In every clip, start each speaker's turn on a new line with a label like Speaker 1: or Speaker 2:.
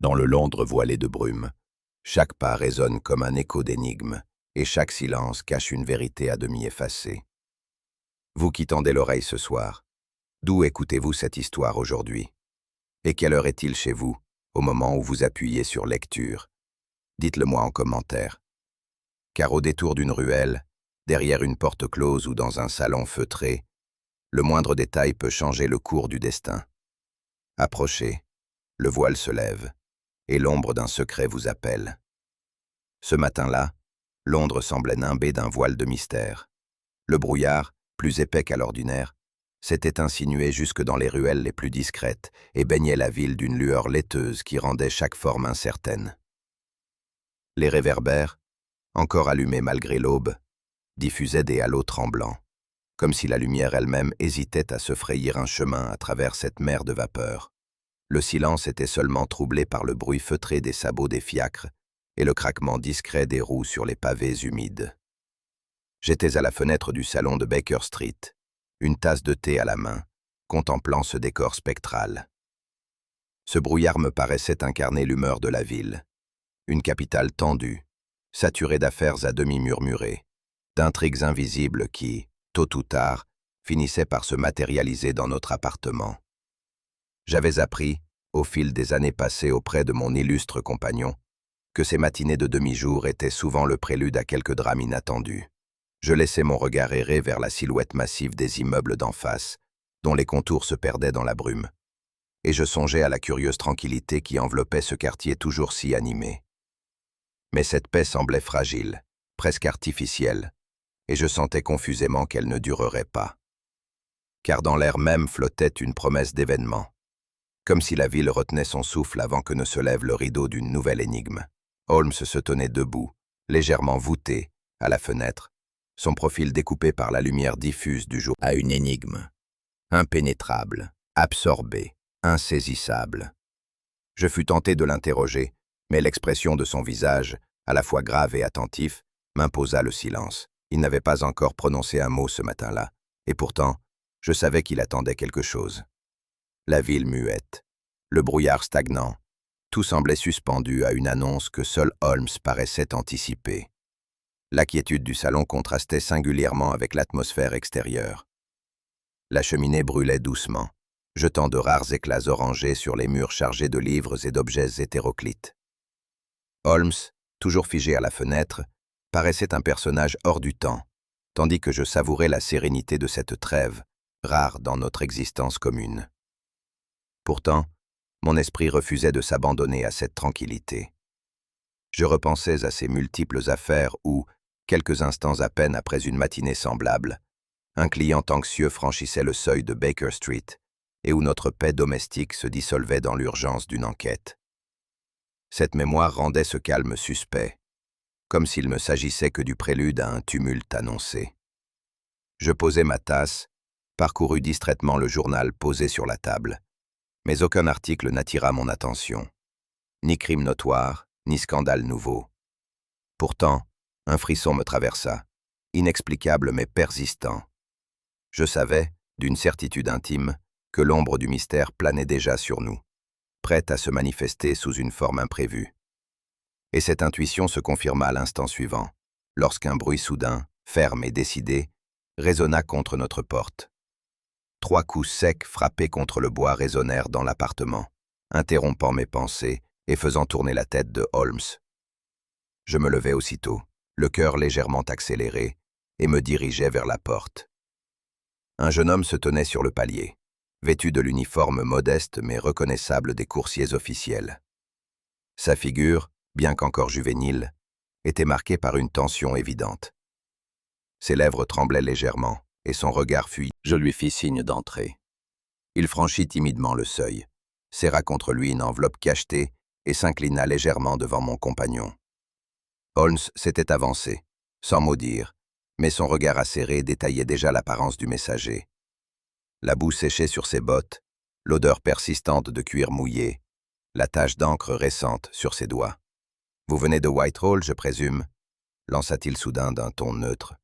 Speaker 1: Dans le Londres voilé de brume, chaque pas résonne comme un écho d'énigme, et chaque silence cache une vérité à demi effacée. Vous qui tendez l'oreille ce soir, d'où écoutez-vous cette histoire aujourd'hui? Et quelle heure est-il chez vous, au moment où vous appuyez sur lecture? Dites-le-moi en commentaire. Car au détour d'une ruelle, derrière une porte close ou dans un salon feutré, le moindre détail peut changer le cours du destin. Approchez, le voile se lève, et l'ombre d'un secret vous appelle. Ce matin-là, Londres semblait nimbée d'un voile de mystère. Le brouillard, plus épais qu'à l'ordinaire, s'était insinué jusque dans les ruelles les plus discrètes et baignait la ville d'une lueur laiteuse qui rendait chaque forme incertaine. Les réverbères, encore allumés malgré l'aube, diffusaient des halos tremblants, comme si la lumière elle-même hésitait à se frayer un chemin à travers cette mer de vapeur. Le silence était seulement troublé par le bruit feutré des sabots des fiacres et le craquement discret des roues sur les pavés humides. J'étais à la fenêtre du salon de Baker Street, une tasse de thé à la main, contemplant ce décor spectral. Ce brouillard me paraissait incarner l'humeur de la ville, une capitale tendue, saturée d'affaires à demi murmurées, d'intrigues invisibles qui, tôt ou tard, finissaient par se matérialiser dans notre appartement. J'avais appris, au fil des années passées auprès de mon illustre compagnon, que ces matinées de demi-jour étaient souvent le prélude à quelque drame inattendu. Je laissais mon regard errer vers la silhouette massive des immeubles d'en face, dont les contours se perdaient dans la brume, et je songeais à la curieuse tranquillité qui enveloppait ce quartier toujours si animé. Mais cette paix semblait fragile, presque artificielle, et je sentais confusément qu'elle ne durerait pas. Car dans l'air même flottait une promesse d'événement, comme si la ville retenait son souffle avant que ne se lève le rideau d'une nouvelle énigme. Holmes se tenait debout, légèrement voûté, à la fenêtre, son profil découpé par la lumière diffuse du jour à une énigme, impénétrable, absorbée, insaisissable. Je fus tenté de l'interroger, mais l'expression de son visage, à la fois grave et attentif, m'imposa le silence. Il n'avait pas encore prononcé un mot ce matin-là, et pourtant, je savais qu'il attendait quelque chose. La ville muette, le brouillard stagnant, tout semblait suspendu à une annonce que seul Holmes paraissait anticiper. La quiétude du salon contrastait singulièrement avec l'atmosphère extérieure. La cheminée brûlait doucement, jetant de rares éclats orangés sur les murs chargés de livres et d'objets hétéroclites. Holmes, toujours figé à la fenêtre, paraissait un personnage hors du temps, tandis que je savourais la sérénité de cette trêve, rare dans notre existence commune. Pourtant, mon esprit refusait de s'abandonner à cette tranquillité. Je repensais à ces multiples affaires où, quelques instants à peine après une matinée semblable, un client anxieux franchissait le seuil de Baker Street et où notre paix domestique se dissolvait dans l'urgence d'une enquête. Cette mémoire rendait ce calme suspect, comme s'il ne s'agissait que du prélude à un tumulte annoncé. Je posai ma tasse, parcourus distraitement le journal posé sur la table, mais aucun article n'attira mon attention. Ni crime notoire, ni scandale nouveau. Pourtant, un frisson me traversa, inexplicable mais persistant. Je savais, d'une certitude intime, que l'ombre du mystère planait déjà sur nous, prête à se manifester sous une forme imprévue. Et cette intuition se confirma à l'instant suivant, lorsqu'un bruit soudain, ferme et décidé, résonna contre notre porte. 3 coups secs frappés contre le bois résonnèrent dans l'appartement, interrompant mes pensées et faisant tourner la tête de Holmes. Je me levai aussitôt, le cœur légèrement accéléré, et me dirigeai vers la porte. Un jeune homme se tenait sur le palier, vêtu de l'uniforme modeste mais reconnaissable des coursiers officiels. Sa figure, bien qu'encore juvénile, était marquée par une tension évidente. Ses lèvres tremblaient légèrement, et son regard fut. Je lui fis signe d'entrer. Il franchit timidement le seuil, serra contre lui une enveloppe cachetée et s'inclina légèrement devant mon compagnon. Holmes s'était avancé, sans mot dire, mais son regard acéré détaillait déjà l'apparence du messager. La boue séchée sur ses bottes, l'odeur persistante de cuir mouillé, la tache d'encre récente sur ses doigts. « Vous venez de Whitehall, je présume ?» lança-t-il soudain d'un ton neutre.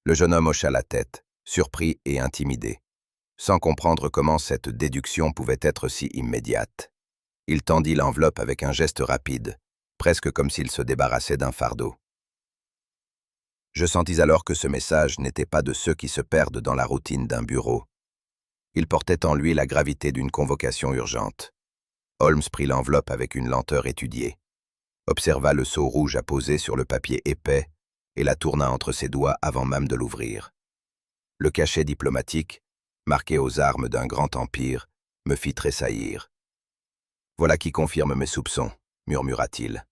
Speaker 1: Le jeune homme hocha la tête, surpris et intimidé, sans comprendre comment cette déduction pouvait être si immédiate. Il tendit l'enveloppe avec un geste rapide, presque comme s'il se débarrassait d'un fardeau. Je sentis alors que ce message n'était pas de ceux qui se perdent dans la routine d'un bureau. Il portait en lui la gravité d'une convocation urgente. Holmes prit l'enveloppe avec une lenteur étudiée, observa le sceau rouge apposé sur le papier épais et la tourna entre ses doigts avant même de l'ouvrir. Le cachet diplomatique, marqué aux armes d'un grand empire, me fit tressaillir. « Voilà qui confirme mes soupçons », murmura-t-il.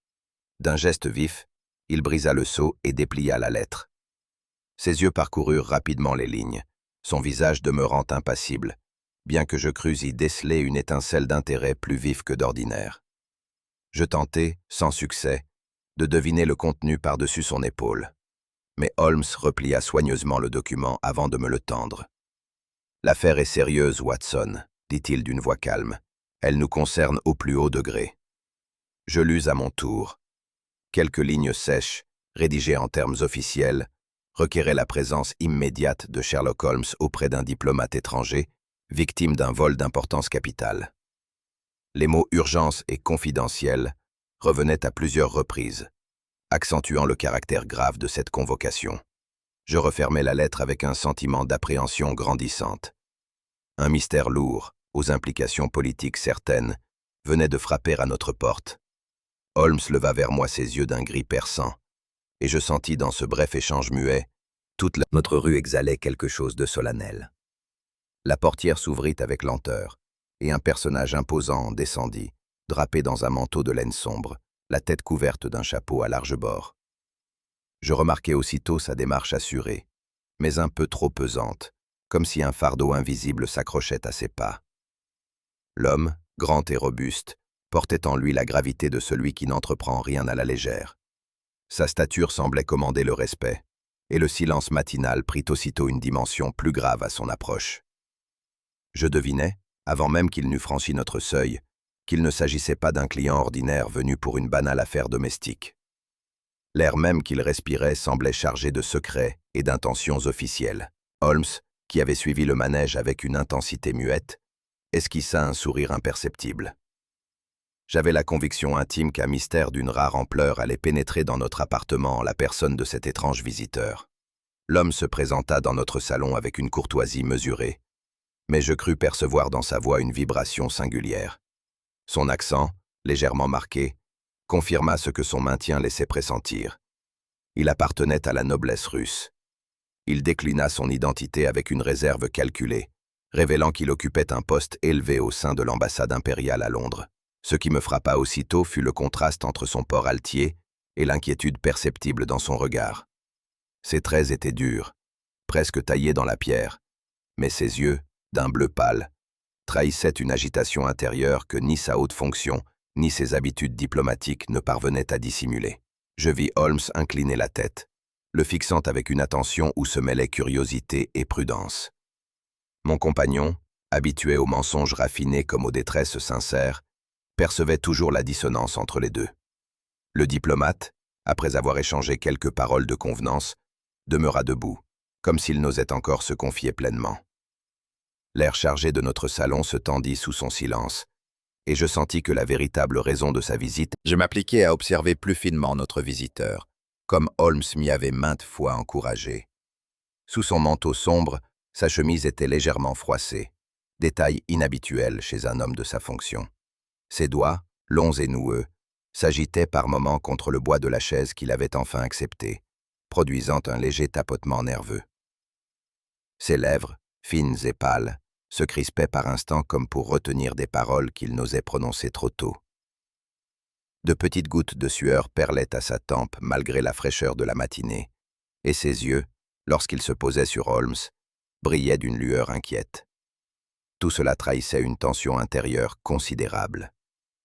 Speaker 1: D'un geste vif, il brisa le sceau et déplia la lettre. Ses yeux parcoururent rapidement les lignes, son visage demeurant impassible, bien que je crus y déceler une étincelle d'intérêt plus vif que d'ordinaire. Je tentai, sans succès, de deviner le contenu par-dessus son épaule. Mais Holmes replia soigneusement le document avant de me le tendre. « L'affaire est sérieuse, Watson, » dit-il d'une voix calme. « Elle nous concerne au plus haut degré. » Je lus à mon tour. Quelques lignes sèches, rédigées en termes officiels, requéraient la présence immédiate de Sherlock Holmes auprès d'un diplomate étranger, victime d'un vol d'importance capitale. Les mots « urgence » et « confidentiel » revenaient à plusieurs reprises, accentuant le caractère grave de cette convocation. Je refermai la lettre avec un sentiment d'appréhension grandissante. Un mystère lourd, aux implications politiques certaines, venait de frapper à notre porte. Holmes leva vers moi ses yeux d'un gris perçant, et je sentis dans ce bref échange muet, notre rue exhalait quelque chose de solennel. La portière s'ouvrit avec lenteur, et un personnage imposant descendit, drapé dans un manteau de laine sombre, la tête couverte d'un chapeau à large bord. Je remarquai aussitôt sa démarche assurée, mais un peu trop pesante, comme si un fardeau invisible s'accrochait à ses pas. L'homme, grand et robuste, portait en lui la gravité de celui qui n'entreprend rien à la légère. Sa stature semblait commander le respect, et le silence matinal prit aussitôt une dimension plus grave à son approche. Je devinais, avant même qu'il n'eût franchi notre seuil, qu'il ne s'agissait pas d'un client ordinaire venu pour une banale affaire domestique. L'air même qu'il respirait semblait chargé de secrets et d'intentions officielles. Holmes, qui avait suivi le manège avec une intensité muette, esquissa un sourire imperceptible. J'avais la conviction intime qu'un mystère d'une rare ampleur allait pénétrer dans notre appartement en la personne de cet étrange visiteur. L'homme se présenta dans notre salon avec une courtoisie mesurée, mais je crus percevoir dans sa voix une vibration singulière. Son accent, légèrement marqué, confirma ce que son maintien laissait pressentir. Il appartenait à la noblesse russe. Il déclina son identité avec une réserve calculée, révélant qu'il occupait un poste élevé au sein de l'ambassade impériale à Londres. Ce qui me frappa aussitôt fut le contraste entre son port altier et l'inquiétude perceptible dans son regard. Ses traits étaient durs, presque taillés dans la pierre, mais ses yeux, d'un bleu pâle, trahissaient une agitation intérieure que ni sa haute fonction, ni ses habitudes diplomatiques ne parvenaient à dissimuler. Je vis Holmes incliner la tête, le fixant avec une attention où se mêlaient curiosité et prudence. Mon compagnon, habitué aux mensonges raffinés comme aux détresses sincères, percevait toujours la dissonance entre les deux. Le diplomate, après avoir échangé quelques paroles de convenance, demeura debout, comme s'il n'osait encore se confier pleinement. L'air chargé de notre salon se tendit sous son silence, et je sentis que la véritable raison de sa visite. Je m'appliquai à observer plus finement notre visiteur, comme Holmes m'y avait maintes fois encouragé. Sous son manteau sombre, sa chemise était légèrement froissée, détail inhabituel chez un homme de sa fonction. Ses doigts, longs et noueux, s'agitaient par moments contre le bois de la chaise qu'il avait enfin acceptée, produisant un léger tapotement nerveux. Ses lèvres, fines et pâles, se crispaient par instants comme pour retenir des paroles qu'il n'osait prononcer trop tôt. De petites gouttes de sueur perlaient à sa tempe malgré la fraîcheur de la matinée, et ses yeux, lorsqu'il se posait sur Holmes, brillaient d'une lueur inquiète. Tout cela trahissait une tension intérieure considérable.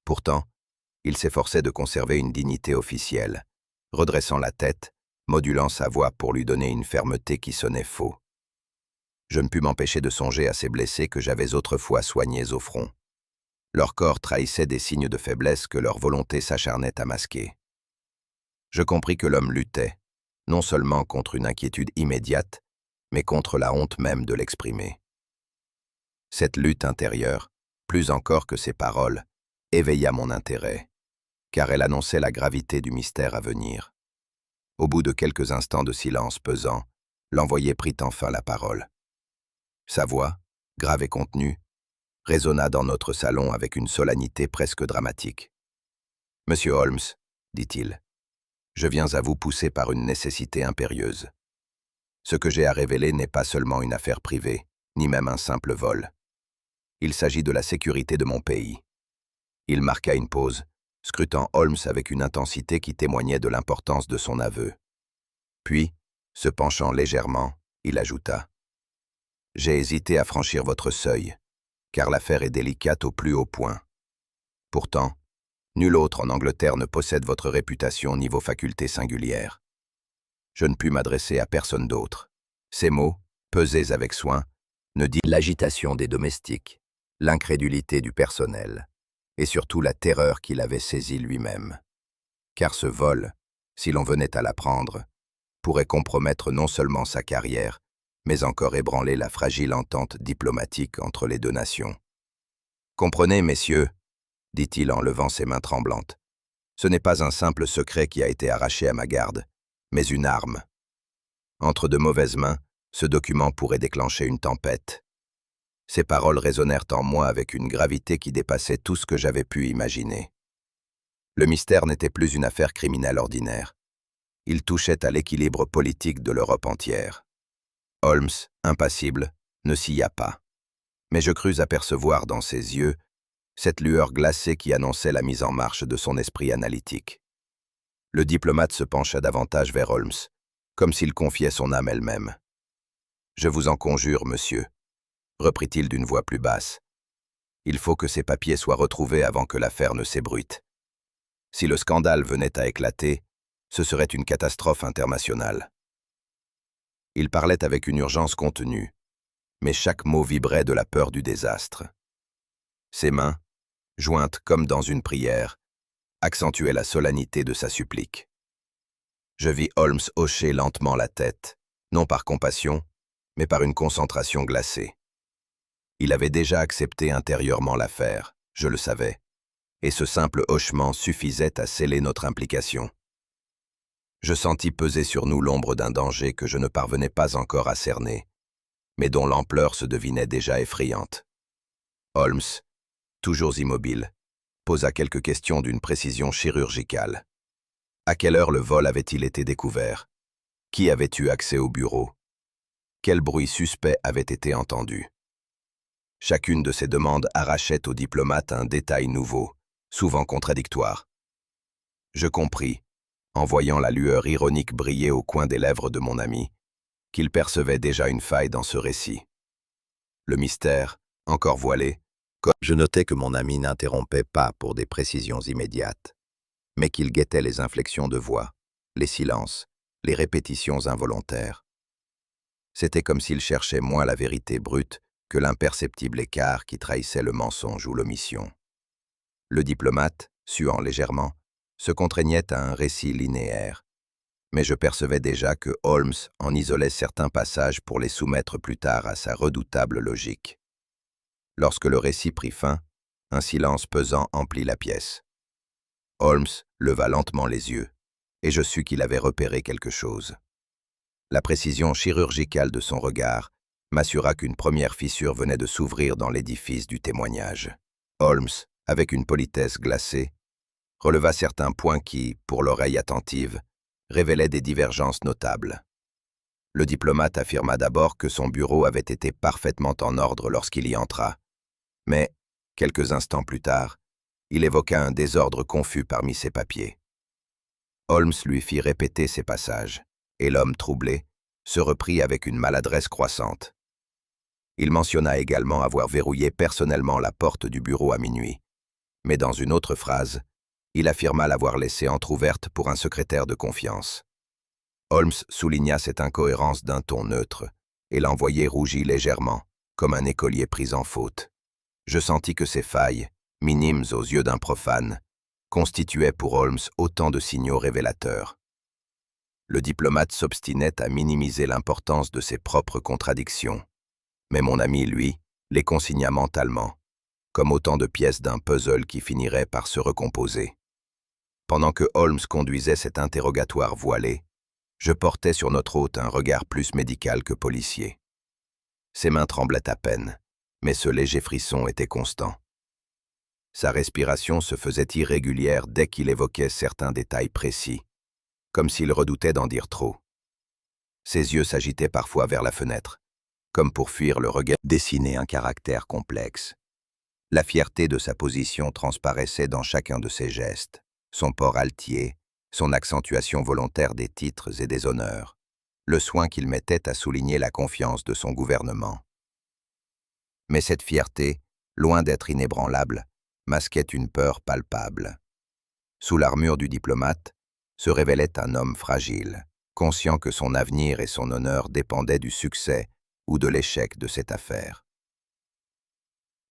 Speaker 1: Pourtant, il s'efforçait de conserver une dignité officielle, redressant la tête, modulant sa voix pour lui donner une fermeté qui sonnait faux. Je ne pus m'empêcher de songer à ces blessés que j'avais autrefois soignés au front. Leur corps trahissait des signes de faiblesse que leur volonté s'acharnait à masquer. Je compris que l'homme luttait, non seulement contre une inquiétude immédiate, mais contre la honte même de l'exprimer. Cette lutte intérieure, plus encore que ses paroles, éveilla mon intérêt, car elle annonçait la gravité du mystère à venir. Au bout de quelques instants de silence pesant, l'envoyé prit enfin la parole. Sa voix, grave et contenue, résonna dans notre salon avec une solennité presque dramatique. « Monsieur Holmes, dit-il, je viens à vous pousser par une nécessité impérieuse. Ce que j'ai à révéler n'est pas seulement une affaire privée, ni même un simple vol. Il s'agit de la sécurité de mon pays. » Il marqua une pause, scrutant Holmes avec une intensité qui témoignait de l'importance de son aveu. Puis, se penchant légèrement, il ajouta « J'ai hésité à franchir votre seuil, car l'affaire est délicate au plus haut point. Pourtant, nul autre en Angleterre ne possède votre réputation ni vos facultés singulières. Je ne puis m'adresser à personne d'autre. » Ces mots, pesés avec soin, ne disent l'agitation des domestiques, l'incrédulité du personnel, et surtout la terreur qu'il avait saisie lui-même. Car ce vol, si l'on venait à l'apprendre, pourrait compromettre non seulement sa carrière, mais encore ébranler la fragile entente diplomatique entre les deux nations. « Comprenez, messieurs, dit-il en levant ses mains tremblantes, ce n'est pas un simple secret qui a été arraché à ma garde, mais une arme. Entre de mauvaises mains, ce document pourrait déclencher une tempête. » Ces paroles résonnèrent en moi avec une gravité qui dépassait tout ce que j'avais pu imaginer. Le mystère n'était plus une affaire criminelle ordinaire. Il touchait à l'équilibre politique de l'Europe entière. Holmes, impassible, ne scia pas. Mais je crus apercevoir dans ses yeux cette lueur glacée qui annonçait la mise en marche de son esprit analytique. Le diplomate se pencha davantage vers Holmes, comme s'il confiait son âme elle-même. « Je vous en conjure, monsieur, » reprit-il d'une voix plus basse. « Il faut que ces papiers soient retrouvés avant que l'affaire ne s'ébruite. Si le scandale venait à éclater, ce serait une catastrophe internationale. » Il parlait avec une urgence contenue, mais chaque mot vibrait de la peur du désastre. Ses mains, jointes comme dans une prière, accentuaient la solennité de sa supplique. Je vis Holmes hocher lentement la tête, non par compassion, mais par une concentration glacée. Il avait déjà accepté intérieurement l'affaire, je le savais, et ce simple hochement suffisait à sceller notre implication. Je sentis peser sur nous l'ombre d'un danger que je ne parvenais pas encore à cerner, mais dont l'ampleur se devinait déjà effrayante. Holmes, toujours immobile, posa quelques questions d'une précision chirurgicale. À quelle heure le vol avait-il été découvert? Qui avait eu accès au bureau? Quel bruit suspect avait été entendu? Chacune de ces demandes arrachait au diplomate un détail nouveau, souvent contradictoire. Je compris, en voyant la lueur ironique briller au coin des lèvres de mon ami, qu'il percevait déjà une faille dans ce récit. Le mystère, encore voilé, comme je notais que mon ami n'interrompait pas pour des précisions immédiates, mais qu'il guettait les inflexions de voix, les silences, les répétitions involontaires. C'était comme s'il cherchait moins la vérité brute que l'imperceptible écart qui trahissait le mensonge ou l'omission. Le diplomate, suant légèrement, se contraignait à un récit linéaire, mais je percevais déjà que Holmes en isolait certains passages pour les soumettre plus tard à sa redoutable logique. Lorsque le récit prit fin, un silence pesant emplit la pièce. Holmes leva lentement les yeux, et je sus qu'il avait repéré quelque chose. La précision chirurgicale de son regard m'assura qu'une première fissure venait de s'ouvrir dans l'édifice du témoignage. Holmes, avec une politesse glacée, releva certains points qui, pour l'oreille attentive, révélaient des divergences notables. Le diplomate affirma d'abord que son bureau avait été parfaitement en ordre lorsqu'il y entra, mais, quelques instants plus tard, il évoqua un désordre confus parmi ses papiers. Holmes lui fit répéter ces passages, et l'homme troublé se reprit avec une maladresse croissante. Il mentionna également avoir verrouillé personnellement la porte du bureau à minuit, mais dans une autre phrase, il affirma l'avoir laissée entr'ouverte pour un secrétaire de confiance. Holmes souligna cette incohérence d'un ton neutre, et l'envoyé rougit légèrement, comme un écolier pris en faute. Je sentis que ces failles, minimes aux yeux d'un profane, constituaient pour Holmes autant de signaux révélateurs. Le diplomate s'obstinait à minimiser l'importance de ses propres contradictions, mais mon ami, lui, les consigna mentalement, comme autant de pièces d'un puzzle qui finirait par se recomposer. Pendant que Holmes conduisait cet interrogatoire voilé, je portais sur notre hôte un regard plus médical que policier. Ses mains tremblaient à peine, mais ce léger frisson était constant. Sa respiration se faisait irrégulière dès qu'il évoquait certains détails précis, comme s'il redoutait d'en dire trop. Ses yeux s'agitaient parfois vers la fenêtre, comme pour fuir le regard. Dessinait un caractère complexe. La fierté de sa position transparaissait dans chacun de ses gestes, son port altier, son accentuation volontaire des titres et des honneurs, le soin qu'il mettait à souligner la confiance de son gouvernement. Mais cette fierté, loin d'être inébranlable, masquait une peur palpable. Sous l'armure du diplomate se révélait un homme fragile, conscient que son avenir et son honneur dépendaient du succès ou de l'échec de cette affaire.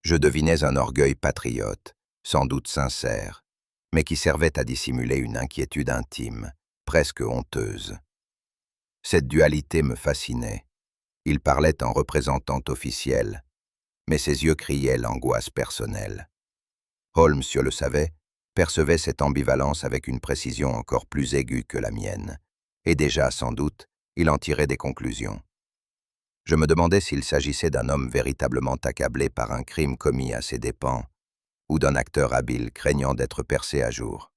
Speaker 1: Je devinais un orgueil patriote, sans doute sincère, mais qui servait à dissimuler une inquiétude intime, presque honteuse. Cette dualité me fascinait. Il parlait en représentant officiel, mais ses yeux criaient l'angoisse personnelle. Holmes, je le savais, percevait cette ambivalence avec une précision encore plus aiguë que la mienne, et déjà, sans doute, il en tirait des conclusions. Je me demandais s'il s'agissait d'un homme véritablement accablé par un crime commis à ses dépens, ou d'un acteur habile craignant d'être percé à jour.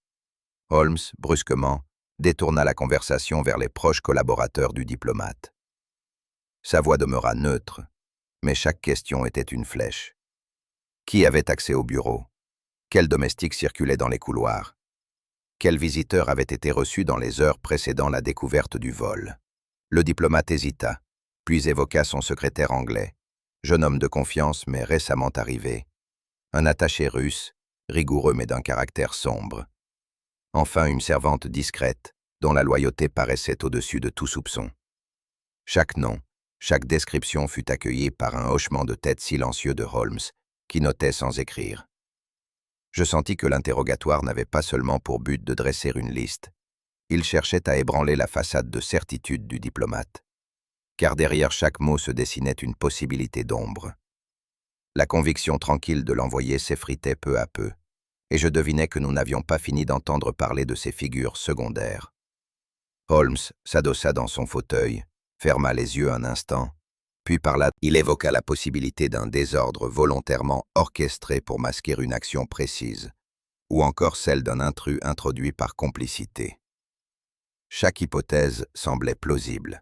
Speaker 1: Holmes, brusquement, détourna la conversation vers les proches collaborateurs du diplomate. Sa voix demeura neutre, mais chaque question était une flèche. Qui avait accès au bureau? Quel domestique circulait dans les couloirs? Quel visiteur avait été reçu dans les heures précédant la découverte du vol? Le diplomate hésita, puis évoqua son secrétaire anglais, jeune homme de confiance mais récemment arrivé, un attaché russe, rigoureux mais d'un caractère sombre. Enfin une servante discrète, dont la loyauté paraissait au-dessus de tout soupçon. Chaque nom, chaque description fut accueillie par un hochement de tête silencieux de Holmes, qui notait sans écrire. Je sentis que l'interrogatoire n'avait pas seulement pour but de dresser une liste. Il cherchait à ébranler la façade de certitude du diplomate. Car derrière chaque mot se dessinait une possibilité d'ombre. La conviction tranquille de l'envoyé s'effritait peu à peu, et je devinais que nous n'avions pas fini d'entendre parler de ces figures secondaires. Holmes s'adossa dans son fauteuil, ferma les yeux un instant, puis par là, il évoqua la possibilité d'un désordre volontairement orchestré pour masquer une action précise, ou encore celle d'un intrus introduit par complicité. Chaque hypothèse semblait plausible,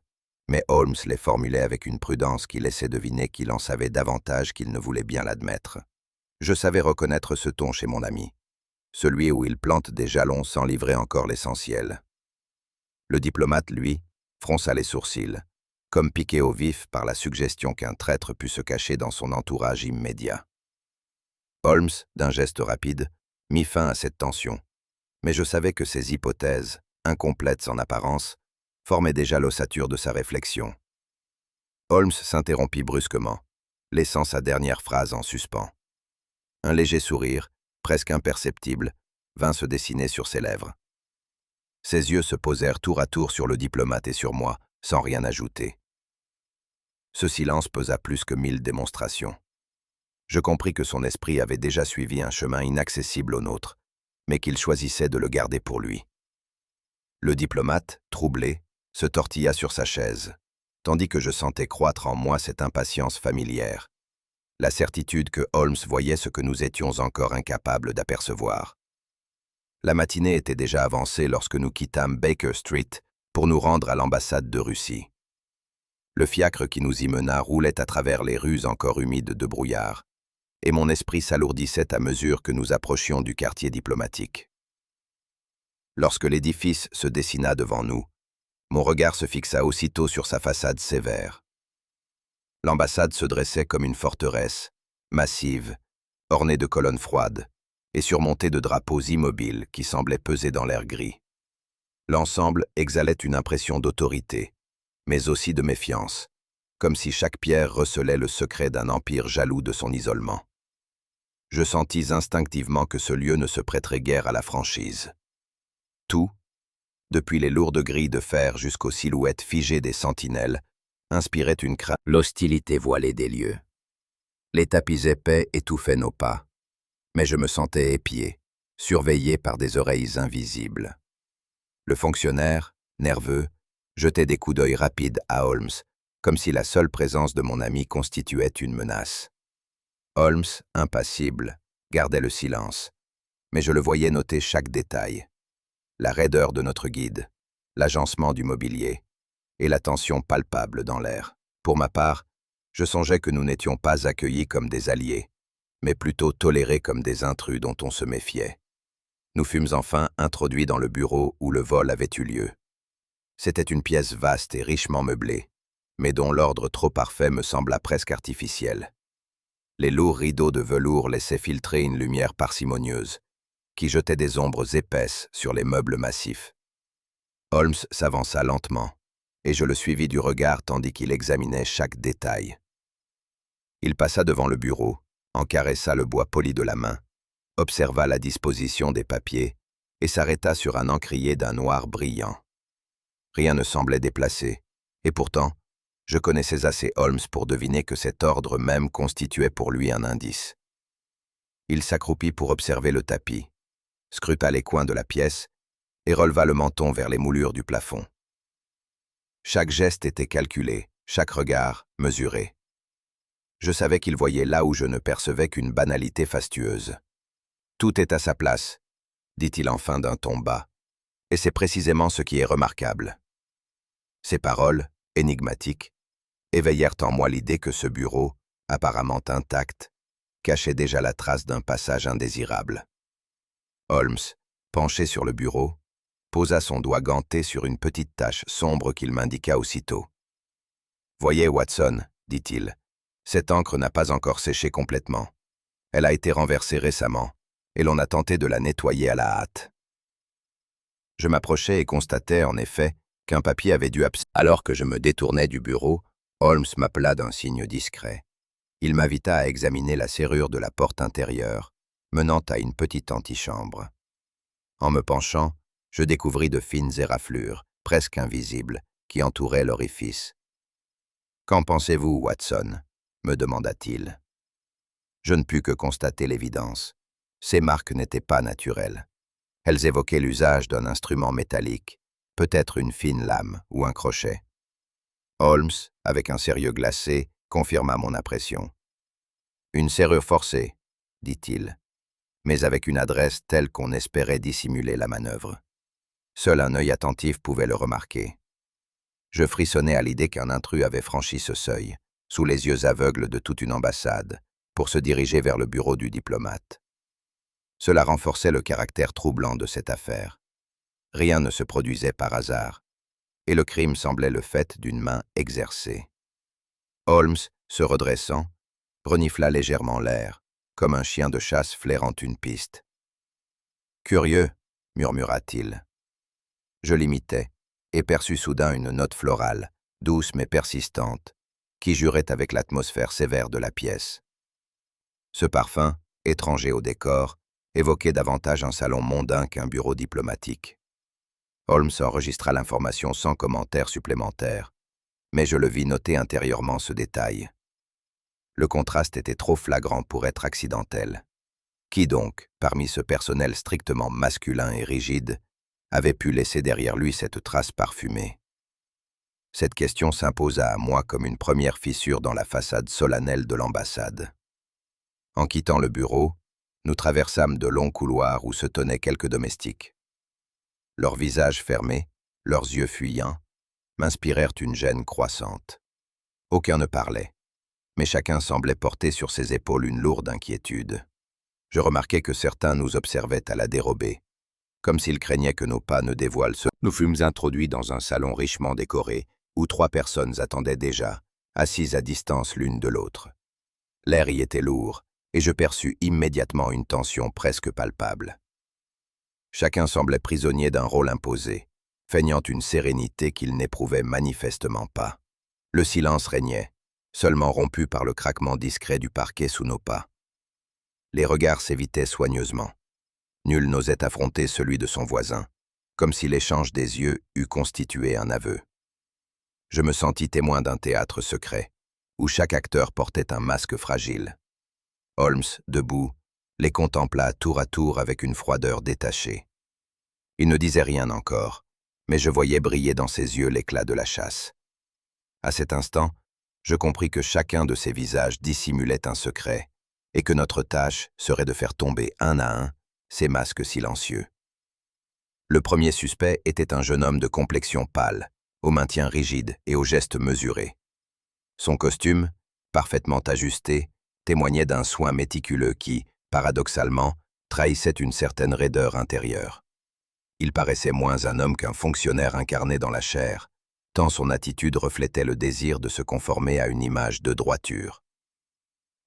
Speaker 1: mais Holmes les formulait avec une prudence qui laissait deviner qu'il en savait davantage qu'il ne voulait bien l'admettre. Je savais reconnaître ce ton chez mon ami, celui où il plante des jalons sans livrer encore l'essentiel. Le diplomate, lui, fronça les sourcils, comme piqué au vif par la suggestion qu'un traître pût se cacher dans son entourage immédiat. Holmes, d'un geste rapide, mit fin à cette tension, mais je savais que ces hypothèses, incomplètes en apparence, formaient déjà l'ossature de sa réflexion. Holmes s'interrompit brusquement, laissant sa dernière phrase en suspens. Un léger sourire, presque imperceptible, vint se dessiner sur ses lèvres. Ses yeux se posèrent tour à tour sur le diplomate et sur moi, sans rien ajouter. Ce silence pesa plus que 1000 démonstrations. Je compris que son esprit avait déjà suivi un chemin inaccessible au nôtre, mais qu'il choisissait de le garder pour lui. Le diplomate, troublé, se tortilla sur sa chaise, tandis que je sentais croître en moi cette impatience familière, la certitude que Holmes voyait ce que nous étions encore incapables d'apercevoir. La matinée était déjà avancée lorsque nous quittâmes Baker Street pour nous rendre à l'ambassade de Russie. Le fiacre qui nous y mena roulait à travers les rues encore humides de brouillard, et mon esprit s'alourdissait à mesure que nous approchions du quartier diplomatique. Lorsque l'édifice se dessina devant nous, mon regard se fixa aussitôt sur sa façade sévère. L'ambassade se dressait comme une forteresse, massive, ornée de colonnes froides, et surmontée de drapeaux immobiles qui semblaient peser dans l'air gris. L'ensemble exhalait une impression d'autorité, mais aussi de méfiance, comme si chaque pierre recelait le secret d'un empire jaloux de son isolement. Je sentis instinctivement que ce lieu ne se prêterait guère à la franchise. Tout, depuis les lourdes grilles de fer jusqu'aux silhouettes figées des sentinelles, inspirait une crainte. L'hostilité voilée des lieux. Les tapis épais étouffaient nos pas, Mais je me sentais épié, surveillé par des oreilles invisibles. Le fonctionnaire, nerveux, jetait des coups d'œil rapides à Holmes, comme si la seule présence de mon ami constituait une menace. Holmes, impassible, gardait le silence, mais je le voyais noter chaque détail. La raideur de notre guide, l'agencement du mobilier et la tension palpable dans l'air. Pour ma part, je songeais que nous n'étions pas accueillis comme des alliés, mais plutôt tolérés comme des intrus dont on se méfiait. Nous fûmes enfin introduits dans le bureau où le vol avait eu lieu. C'était une pièce vaste et richement meublée, mais dont l'ordre trop parfait me sembla presque artificiel. Les lourds rideaux de velours laissaient filtrer une lumière parcimonieuse, qui jetait des ombres épaisses sur les meubles massifs. Holmes s'avança lentement, et je le suivis du regard tandis qu'il examinait chaque détail. Il passa devant le bureau, en caressa le bois poli de la main, observa la disposition des papiers et s'arrêta sur un encrier d'un noir brillant. Rien ne semblait déplacé, et pourtant, je connaissais assez Holmes pour deviner que cet ordre même constituait pour lui un indice. Il s'accroupit pour observer le tapis, scruta les coins de la pièce et releva le menton vers les moulures du plafond. Chaque geste était calculé, chaque regard mesuré. Je savais qu'il voyait là où je ne percevais qu'une banalité fastueuse. « Tout est à sa place », dit-il enfin d'un ton bas, et c'est précisément ce qui est remarquable. Ces paroles, énigmatiques, éveillèrent en moi l'idée que ce bureau, apparemment intact, cachait déjà la trace d'un passage indésirable. Holmes, penché sur le bureau, posa son doigt ganté sur une petite tache sombre qu'il m'indiqua aussitôt. « Voyez, Watson, dit-il, cette encre n'a pas encore séché complètement. Elle a été renversée récemment, et l'on a tenté de la nettoyer à la hâte. » Je m'approchai et constatai, en effet, qu'un papier avait dû absenter. Alors que je me détournais du bureau, Holmes m'appela d'un signe discret. Il m'invita à examiner la serrure de la porte intérieure, menant à une petite antichambre. En me penchant, je découvris de fines éraflures, presque invisibles, qui entouraient l'orifice. « Qu'en pensez-vous, Watson ?» me demanda-t-il. Je ne pus que constater l'évidence. Ces marques n'étaient pas naturelles. Elles évoquaient l'usage d'un instrument métallique, peut-être une fine lame ou un crochet. Holmes, avec un sérieux glacé, confirma mon impression. « Une serrure forcée, » dit-il, mais avec une adresse telle qu'on espérait dissimuler la manœuvre. Seul un œil attentif pouvait le remarquer. Je frissonnais à l'idée qu'un intrus avait franchi ce seuil, sous les yeux aveugles de toute une ambassade, pour se diriger vers le bureau du diplomate. Cela renforçait le caractère troublant de cette affaire. Rien ne se produisait par hasard, et le crime semblait le fait d'une main exercée. Holmes, se redressant, renifla légèrement l'air, comme un chien de chasse flairant une piste. « Curieux, » murmura-t-il. Je l'imitai, et perçus soudain une note florale, douce mais persistante, qui jurait avec l'atmosphère sévère de la pièce. Ce parfum, étranger au décor, évoquait davantage un salon mondain qu'un bureau diplomatique. Holmes enregistra l'information sans commentaire supplémentaire, mais je le vis noter intérieurement ce détail. Le contraste était trop flagrant pour être accidentel. Qui donc, parmi ce personnel strictement masculin et rigide, avait pu laisser derrière lui cette trace parfumée? Cette question s'imposa à moi comme une première fissure dans la façade solennelle de l'ambassade. En quittant le bureau, nous traversâmes de longs couloirs où se tenaient quelques domestiques. Leurs visages fermés, leurs yeux fuyants, m'inspirèrent une gêne croissante. Aucun ne parlait, mais chacun semblait porter sur ses épaules une lourde inquiétude. Je remarquai que certains nous observaient à la dérobée, comme s'ils craignaient que nos pas ne dévoilent ce. Nous fûmes introduits dans un salon richement décoré, où 3 personnes attendaient déjà, assises à distance l'une de l'autre. L'air y était lourd, et je perçus immédiatement une tension presque palpable. Chacun semblait prisonnier d'un rôle imposé, feignant une sérénité qu'il n'éprouvait manifestement pas. Le silence régnait, seulement rompu par le craquement discret du parquet sous nos pas. Les regards s'évitaient soigneusement. Nul n'osait affronter celui de son voisin, comme si l'échange des yeux eût constitué un aveu. Je me sentis témoin d'un théâtre secret, où chaque acteur portait un masque fragile. Holmes, debout, les contempla tour à tour avec une froideur détachée. Il ne disait rien encore, mais je voyais briller dans ses yeux l'éclat de la chasse. À cet instant, je compris que chacun de ces visages dissimulait un secret, et que notre tâche serait de faire tomber un à un ces masques silencieux. Le premier suspect était un jeune homme de complexion pâle, au maintien rigide et aux gestes mesurés. Son costume, parfaitement ajusté, témoignait d'un soin méticuleux qui, paradoxalement, trahissait une certaine raideur intérieure. Il paraissait moins un homme qu'un fonctionnaire incarné dans la chair, tant son attitude reflétait le désir de se conformer à une image de droiture.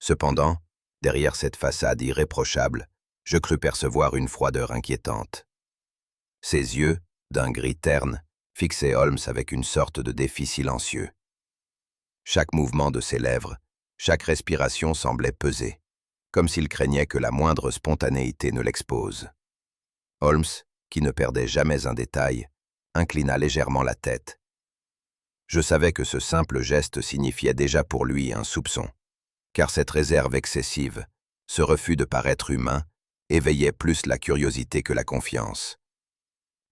Speaker 1: Cependant, derrière cette façade irréprochable, je crus percevoir une froideur inquiétante. Ses yeux, d'un gris terne, fixaient Holmes avec une sorte de défi silencieux. Chaque mouvement de ses lèvres, chaque respiration semblait peser, comme s'il craignait que la moindre spontanéité ne l'expose. Holmes, qui ne perdait jamais un détail, inclina légèrement la tête. Je savais que ce simple geste signifiait déjà pour lui un soupçon, car cette réserve excessive, ce refus de paraître humain, éveillait plus la curiosité que la confiance.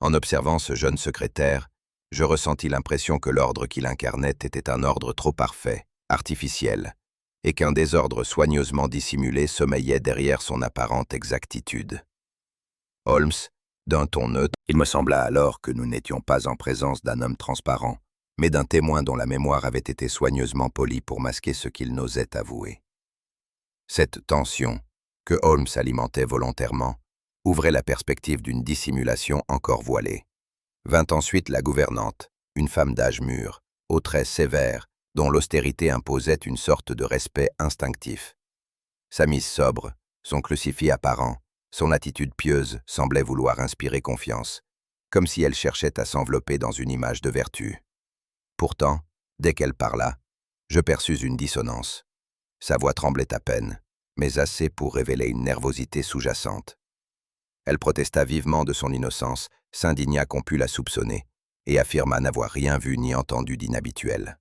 Speaker 1: En observant ce jeune secrétaire, je ressentis l'impression que l'ordre qu'il incarnait était un ordre trop parfait, artificiel, et qu'un désordre soigneusement dissimulé sommeillait derrière son apparente exactitude. Holmes, d'un ton neutre, il me sembla alors que nous n'étions pas en présence d'un homme transparent, mais d'un témoin dont la mémoire avait été soigneusement polie pour masquer ce qu'il n'osait avouer. Cette tension, que Holmes alimentait volontairement, ouvrait la perspective d'une dissimulation encore voilée. Vint ensuite la gouvernante, une femme d'âge mûr, aux traits sévères, dont l'austérité imposait une sorte de respect instinctif. Sa mise sobre, son crucifix apparent, son attitude pieuse semblaient vouloir inspirer confiance, comme si elle cherchait à s'envelopper dans une image de vertu. Pourtant, dès qu'elle parla, je perçus une dissonance. Sa voix tremblait à peine, mais assez pour révéler une nervosité sous-jacente. Elle protesta vivement de son innocence, s'indigna qu'on pût la soupçonner, et affirma n'avoir rien vu ni entendu d'inhabituel.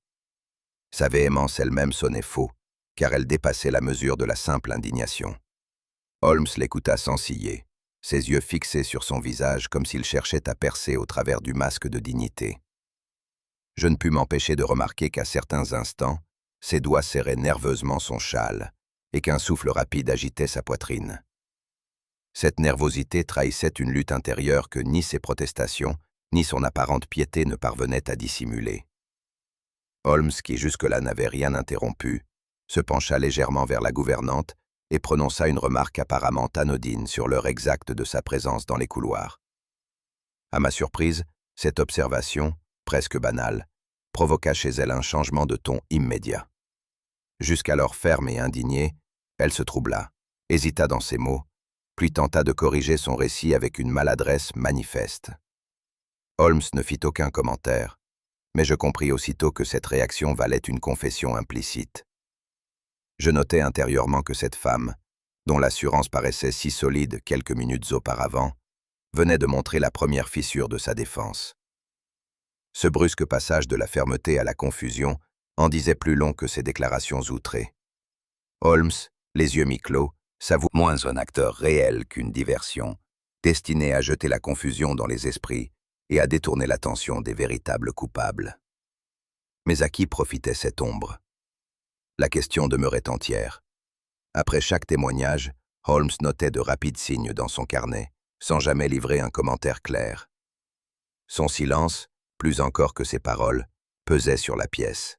Speaker 1: Sa véhémence elle-même sonnait faux, car elle dépassait la mesure de la simple indignation. Holmes l'écouta sans ciller, ses yeux fixés sur son visage comme s'il cherchait à percer au travers du masque de dignité. Je ne pus m'empêcher de remarquer qu'à certains instants, ses doigts serraient nerveusement son châle, et qu'un souffle rapide agitait sa poitrine. Cette nervosité trahissait une lutte intérieure que ni ses protestations, ni son apparente piété ne parvenaient à dissimuler. Holmes, qui jusque-là n'avait rien interrompu, se pencha légèrement vers la gouvernante et prononça une remarque apparemment anodine sur l'heure exacte de sa présence dans les couloirs. À ma surprise, cette observation, presque banale, provoqua chez elle un changement de ton immédiat. Jusqu'alors ferme et indignée, elle se troubla, hésita dans ses mots, puis tenta de corriger son récit avec une maladresse manifeste. Holmes ne fit aucun commentaire, mais je compris aussitôt que cette réaction valait une confession implicite. Je notai intérieurement que cette femme, dont l'assurance paraissait si solide quelques minutes auparavant, venait de montrer la première fissure de sa défense. Ce brusque passage de la fermeté à la confusion en disait plus long que ses déclarations outrées. Holmes, les yeux mi-clos, s'avoue moins un acteur réel qu'une diversion, destinée à jeter la confusion dans les esprits et à détourner l'attention des véritables coupables. Mais à qui profitait cette ombre? La question demeurait entière. Après chaque témoignage, Holmes notait de rapides signes dans son carnet, sans jamais livrer un commentaire clair. Son silence, plus encore que ses paroles, pesait sur la pièce.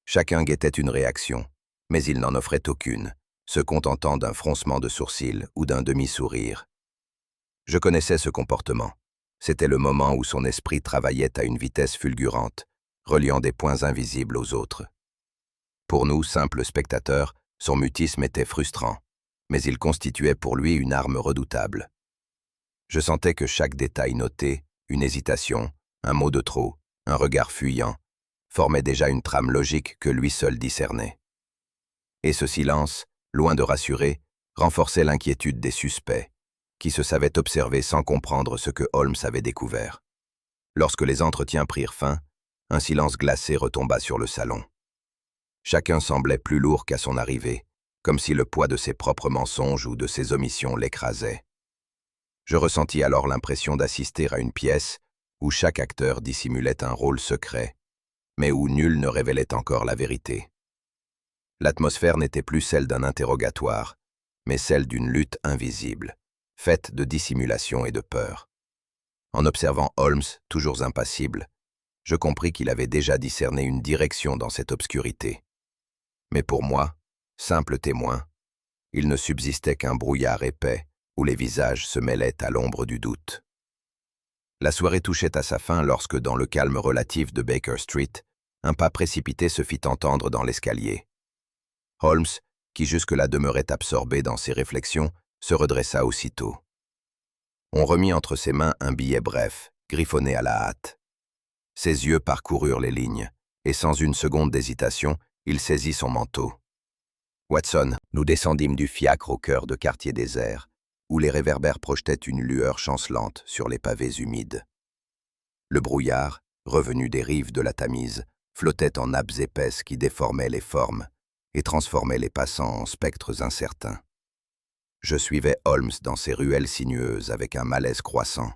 Speaker 1: Chacun guettait une réaction, mais il n'en offrait aucune, se contentant d'un froncement de sourcils ou d'un demi-sourire. Je connaissais ce comportement. C'était le moment où son esprit travaillait à une vitesse fulgurante, reliant des points invisibles aux autres. Pour nous, simples spectateurs, son mutisme était frustrant, mais il constituait pour lui une arme redoutable. Je sentais que chaque détail noté, une hésitation, un mot de trop, un regard fuyant, formait déjà une trame logique que lui seul discernait. Et ce silence, loin de rassurer, renforçait l'inquiétude des suspects, qui se savaient observer sans comprendre ce que Holmes avait découvert. Lorsque les entretiens prirent fin, un silence glacé retomba sur le salon. Chacun semblait plus lourd qu'à son arrivée, comme si le poids de ses propres mensonges ou de ses omissions l'écrasait. Je ressentis alors l'impression d'assister à une pièce où chaque acteur dissimulait un rôle secret, mais où nul ne révélait encore la vérité. L'atmosphère n'était plus celle d'un interrogatoire, mais celle d'une lutte invisible, faite de dissimulation et de peur. En observant Holmes, toujours impassible, je compris qu'il avait déjà discerné une direction dans cette obscurité. Mais pour moi, simple témoin, il ne subsistait qu'un brouillard épais où les visages se mêlaient à l'ombre du doute. La soirée touchait à sa fin lorsque, dans le calme relatif de Baker Street, un pas précipité se fit entendre dans l'escalier. Holmes, qui jusque-là demeurait absorbé dans ses réflexions, se redressa aussitôt. On remit entre ses mains un billet bref, griffonné à la hâte. Ses yeux parcoururent les lignes, et sans une seconde d'hésitation, il saisit son manteau. Watson, nous descendîmes du fiacre au cœur de quartier désert, où les réverbères projetaient une lueur chancelante sur les pavés humides. Le brouillard, revenu des rives de la Tamise, flottait en nappes épaisses qui déformaient les formes et transformaient les passants en spectres incertains. Je suivais Holmes dans ces ruelles sinueuses avec un malaise croissant.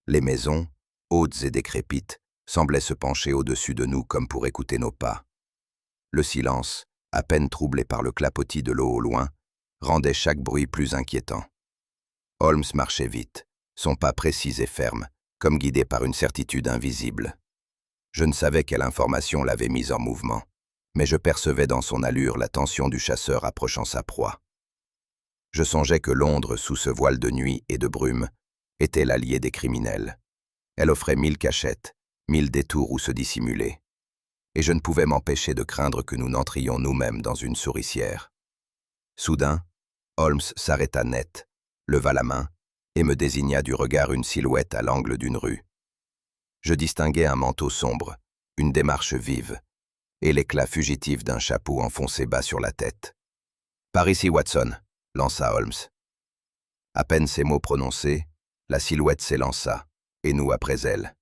Speaker 1: Les maisons, hautes et décrépites, semblaient se pencher au-dessus de nous comme pour écouter nos pas. Le silence, à peine troublé par le clapotis de l'eau au loin, rendait chaque bruit plus inquiétant. Holmes marchait vite, son pas précis et ferme, comme guidé par une certitude invisible. Je ne savais quelle information l'avait mis en mouvement, mais je percevais dans son allure la tension du chasseur approchant sa proie. Je songeais que Londres, sous ce voile de nuit et de brume, était l'allié des criminels. Elle offrait 1000 cachettes, 1000 détours où se dissimuler. Et je ne pouvais m'empêcher de craindre que nous n'entrions nous-mêmes dans une souricière. Soudain, Holmes s'arrêta net, leva la main et me désigna du regard une silhouette à l'angle d'une rue. Je distinguais un manteau sombre, une démarche vive, et l'éclat fugitif d'un chapeau enfoncé bas sur la tête. « Par ici, Watson », lança Holmes. À peine ces mots prononcés, la silhouette s'élança, et nous après elle.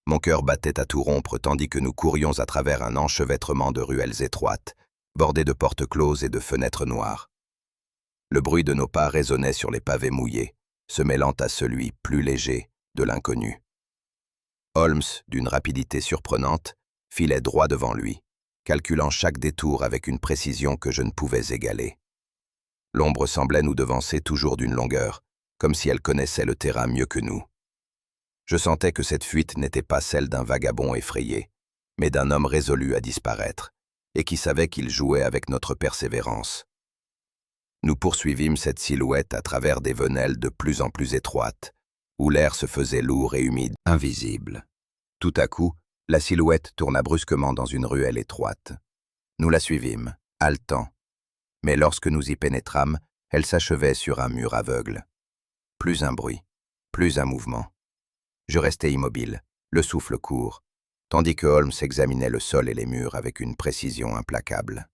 Speaker 1: Mon cœur battait à tout rompre tandis que nous courions à travers un enchevêtrement de ruelles étroites, bordées de portes closes et de fenêtres noires. Le bruit de nos pas résonnait sur les pavés mouillés, se mêlant à celui, plus léger, de l'inconnu. Holmes, d'une rapidité surprenante, filait droit devant lui, calculant chaque détour avec une précision que je ne pouvais égaler. L'ombre semblait nous devancer toujours d'une longueur, comme si elle connaissait le terrain mieux que nous. Je sentais que cette fuite n'était pas celle d'un vagabond effrayé, mais d'un homme résolu à disparaître, et qui savait qu'il jouait avec notre persévérance. Nous poursuivîmes cette silhouette à travers des venelles de plus en plus étroites, où l'air se faisait lourd et humide, invisible. Tout à coup, la silhouette tourna brusquement dans une ruelle étroite. Nous la suivîmes, haletants. Mais lorsque nous y pénétrâmes, elle s'achevait sur un mur aveugle. Plus un bruit, plus un mouvement. Je restais immobile, le souffle court, tandis que Holmes examinait le sol et les murs avec une précision implacable.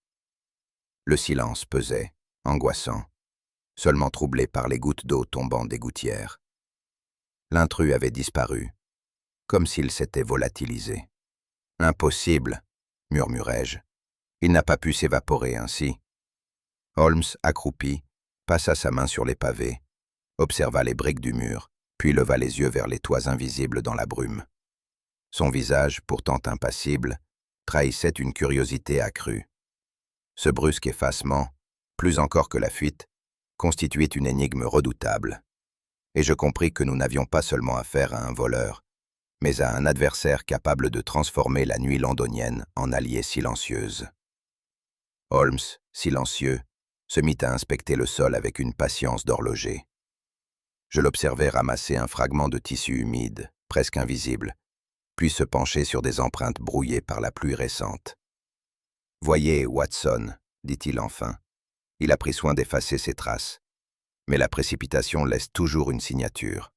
Speaker 1: Le silence pesait, angoissant, seulement troublé par les gouttes d'eau tombant des gouttières. L'intrus avait disparu, comme s'il s'était volatilisé. « Impossible !» murmurai-je. « Il n'a pas pu s'évaporer ainsi. » Holmes, accroupi, passa sa main sur les pavés, observa les briques du mur, puis leva les yeux vers les toits invisibles dans la brume. Son visage, pourtant impassible, trahissait une curiosité accrue. Ce brusque effacement, plus encore que la fuite, constituait une énigme redoutable. Et je compris que nous n'avions pas seulement affaire à un voleur, mais à un adversaire capable de transformer la nuit londonienne en alliée silencieuse. Holmes, silencieux, se mit à inspecter le sol avec une patience d'horloger. Je l'observai ramasser un fragment de tissu humide, presque invisible, puis se pencher sur des empreintes brouillées par la pluie récente. « Voyez, Watson, dit-il enfin. Il a pris soin d'effacer ses traces, mais la précipitation laisse toujours une signature. »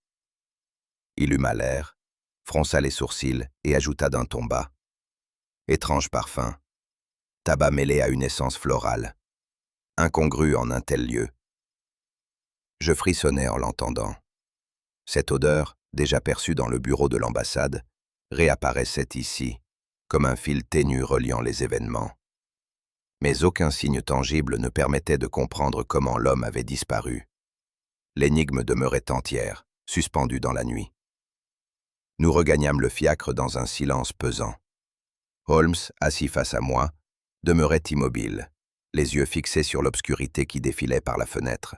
Speaker 1: Il huma l'air, fronça les sourcils et ajouta d'un ton bas. « Étrange parfum. Tabac mêlé à une essence florale. Incongru en un tel lieu. » Je frissonnai en l'entendant. Cette odeur, déjà perçue dans le bureau de l'ambassade, réapparaissait ici, comme un fil ténu reliant les événements. Mais aucun signe tangible ne permettait de comprendre comment l'homme avait disparu. L'énigme demeurait entière, suspendue dans la nuit. Nous regagnâmes le fiacre dans un silence pesant. Holmes, assis face à moi, demeurait immobile, les yeux fixés sur l'obscurité qui défilait par la fenêtre.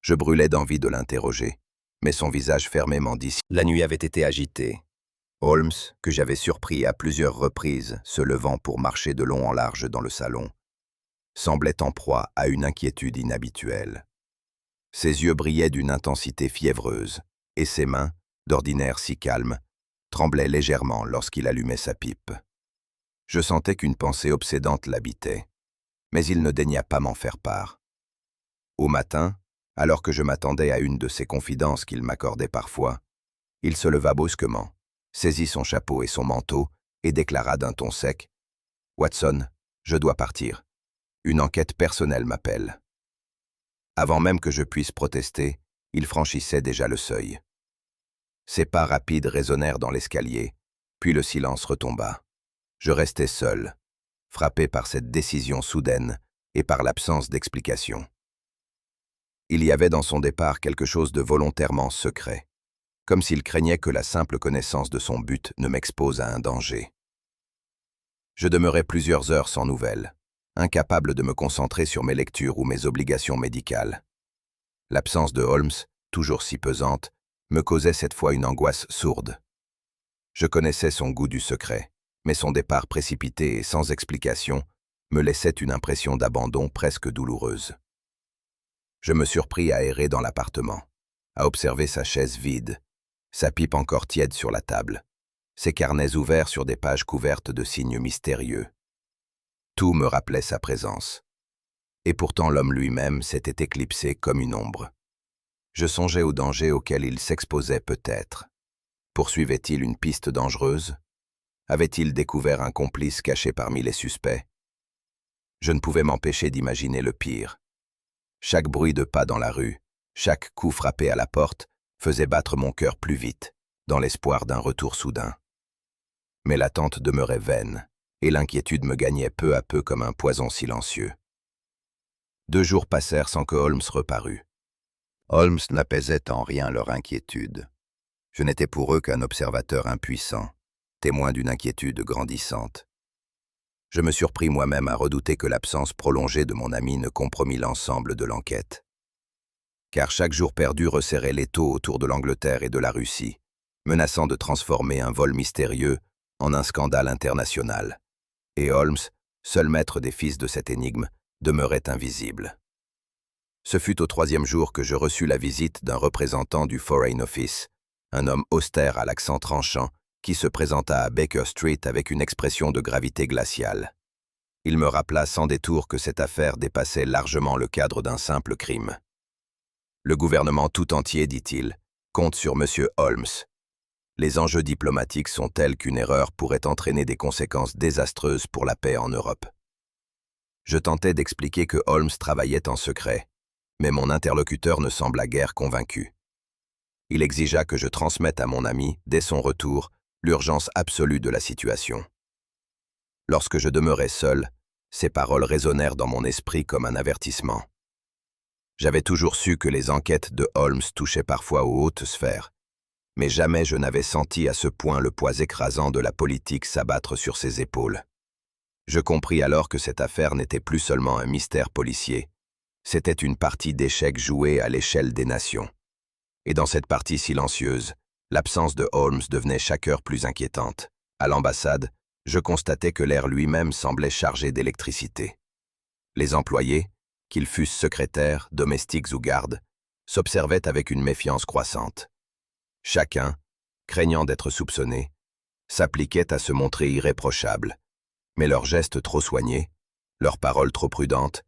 Speaker 1: Je brûlais d'envie de l'interroger, mais son visage fermé dit. La nuit avait été agitée. Holmes, que j'avais surpris à plusieurs reprises, se levant pour marcher de long en large dans le salon, semblait en proie à une inquiétude inhabituelle. Ses yeux brillaient d'une intensité fiévreuse, et ses mains, d'ordinaire si calmes, tremblaient légèrement lorsqu'il allumait sa pipe. Je sentais qu'une pensée obsédante l'habitait, mais il ne daigna pas m'en faire part. Au matin, alors que je m'attendais à une de ces confidences qu'il m'accordait parfois, il se leva brusquement, saisit son chapeau et son manteau et déclara d'un ton sec : « Watson, je dois partir. Une enquête personnelle m'appelle. » Avant même que je puisse protester, il franchissait déjà le seuil. Ses pas rapides résonnèrent dans l'escalier, puis le silence retomba. Je restais seul, frappé par cette décision soudaine et par l'absence d'explication. Il y avait dans son départ quelque chose de volontairement secret, comme s'il craignait que la simple connaissance de son but ne m'expose à un danger. Je demeurai plusieurs heures sans nouvelles, incapable de me concentrer sur mes lectures ou mes obligations médicales. L'absence de Holmes, toujours si pesante, me causait cette fois une angoisse sourde. Je connaissais son goût du secret, mais son départ précipité et sans explication me laissait une impression d'abandon presque douloureuse. Je me surpris à errer dans l'appartement, à observer sa chaise vide, sa pipe encore tiède sur la table, ses carnets ouverts sur des pages couvertes de signes mystérieux. Tout me rappelait sa présence. Et pourtant l'homme lui-même s'était éclipsé comme une ombre. Je songeais au danger auquel il s'exposait peut-être. Poursuivait-il une piste dangereuse? Avait-il découvert un complice caché parmi les suspects? Je ne pouvais m'empêcher d'imaginer le pire. Chaque bruit de pas dans la rue, chaque coup frappé à la porte, faisait battre mon cœur plus vite, dans l'espoir d'un retour soudain. Mais l'attente demeurait vaine, et l'inquiétude me gagnait peu à peu comme un poison silencieux. 2 jours passèrent sans que Holmes reparût. Holmes n'apaisait en rien leur inquiétude. Je n'étais pour eux qu'un observateur impuissant, témoin d'une inquiétude grandissante. Je me surpris moi-même à redouter que l'absence prolongée de mon ami ne compromît l'ensemble de l'enquête. Car chaque jour perdu resserrait l'étau autour de l'Angleterre et de la Russie, menaçant de transformer un vol mystérieux en un scandale international. Et Holmes, seul maître des fils de cette énigme, demeurait invisible. Ce fut au 3e jour que je reçus la visite d'un représentant du Foreign Office, un homme austère à l'accent tranchant, qui se présenta à Baker Street avec une expression de gravité glaciale. Il me rappela sans détour que cette affaire dépassait largement le cadre d'un simple crime. Le gouvernement tout entier, dit-il, compte sur M. Holmes. Les enjeux diplomatiques sont tels qu'une erreur pourrait entraîner des conséquences désastreuses pour la paix en Europe. Je tentais d'expliquer que Holmes travaillait en secret, mais mon interlocuteur ne sembla guère convaincu. Il exigea que je transmette à mon ami, dès son retour, l'urgence absolue de la situation. Lorsque je demeurais seul, ces paroles résonnèrent dans mon esprit comme un avertissement. J'avais toujours su que les enquêtes de Holmes touchaient parfois aux hautes sphères, mais jamais je n'avais senti à ce point le poids écrasant de la politique s'abattre sur ses épaules. Je compris alors que cette affaire n'était plus seulement un mystère policier, c'était une partie d'échecs jouée à l'échelle des nations. Et dans cette partie silencieuse, l'absence de Holmes devenait chaque heure plus inquiétante. À l'ambassade, je constatais que l'air lui-même semblait chargé d'électricité. Les employés, qu'ils fussent secrétaires, domestiques ou gardes, s'observaient avec une méfiance croissante. Chacun, craignant d'être soupçonné, s'appliquait à se montrer irréprochable, mais leurs gestes trop soignés, leurs paroles trop prudentes,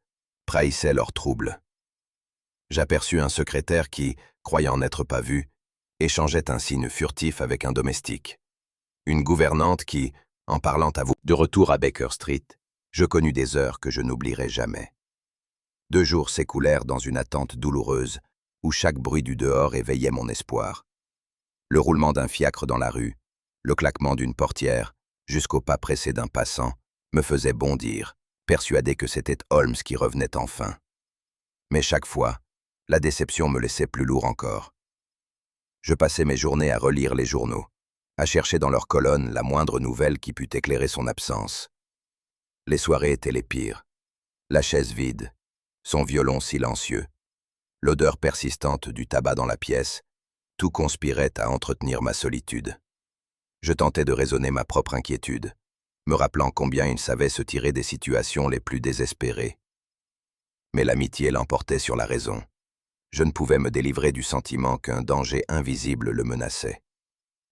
Speaker 1: trahissaient leurs troubles. J'aperçus un secrétaire qui, croyant n'être pas vu, échangeait un signe furtif avec un domestique. Une gouvernante qui, en parlant à vous de retour à Baker Street, je connus des heures que je n'oublierai jamais. 2 jours s'écoulèrent dans une attente douloureuse, où chaque bruit du dehors éveillait mon espoir. Le roulement d'un fiacre dans la rue, le claquement d'une portière, jusqu'au pas pressé d'un passant, me faisait bondir, persuadé que c'était Holmes qui revenait enfin. Mais chaque fois, la déception me laissait plus lourd encore. Je passais mes journées à relire les journaux, à chercher dans leurs colonnes la moindre nouvelle qui pût éclairer son absence. Les soirées étaient les pires. La chaise vide, son violon silencieux, l'odeur persistante du tabac dans la pièce, tout conspirait à entretenir ma solitude. Je tentais de raisonner ma propre inquiétude, me rappelant combien il savait se tirer des situations les plus désespérées. Mais l'amitié l'emportait sur la raison. Je ne pouvais me délivrer du sentiment qu'un danger invisible le menaçait.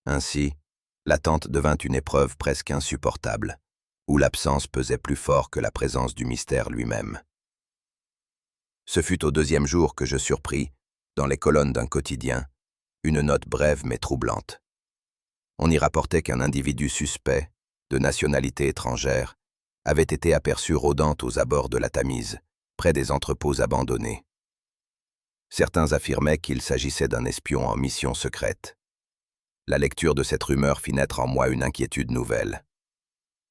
Speaker 1: Ainsi, l'attente devint une épreuve presque insupportable, où l'absence pesait plus fort que la présence du mystère lui-même. Ce fut au deuxième jour que je surpris, dans les colonnes d'un quotidien, une note brève mais troublante. On y rapportait qu'un individu suspect, de nationalité étrangère, avait été aperçu rôdant aux abords de la Tamise, près des entrepôts abandonnés. Certains affirmaient qu'il s'agissait d'un espion en mission secrète. La lecture de cette rumeur fit naître en moi une inquiétude nouvelle.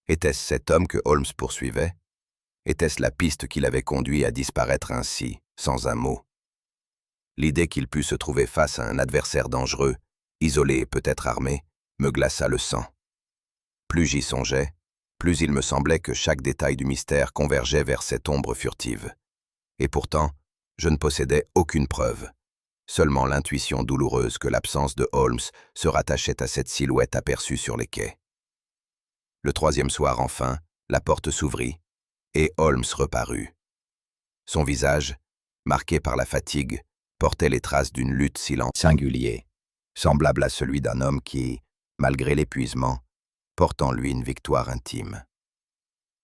Speaker 1: Était-ce cet homme que Holmes poursuivait? Était-ce la piste qui l'avait conduit à disparaître ainsi, sans un mot? L'idée qu'il pût se trouver face à un adversaire dangereux, isolé et peut-être armé, me glaça le sang. Plus j'y songeais, plus il me semblait que chaque détail du mystère convergeait vers cette ombre furtive. Et pourtant, je ne possédais aucune preuve, seulement l'intuition douloureuse que l'absence de Holmes se rattachait à cette silhouette aperçue sur les quais. Le troisième soir, enfin, la porte s'ouvrit, et Holmes reparut. Son visage, marqué par la fatigue, portait les traces d'une lutte singulière, semblable à celui d'un homme qui, malgré l'épuisement, porte en lui une victoire intime.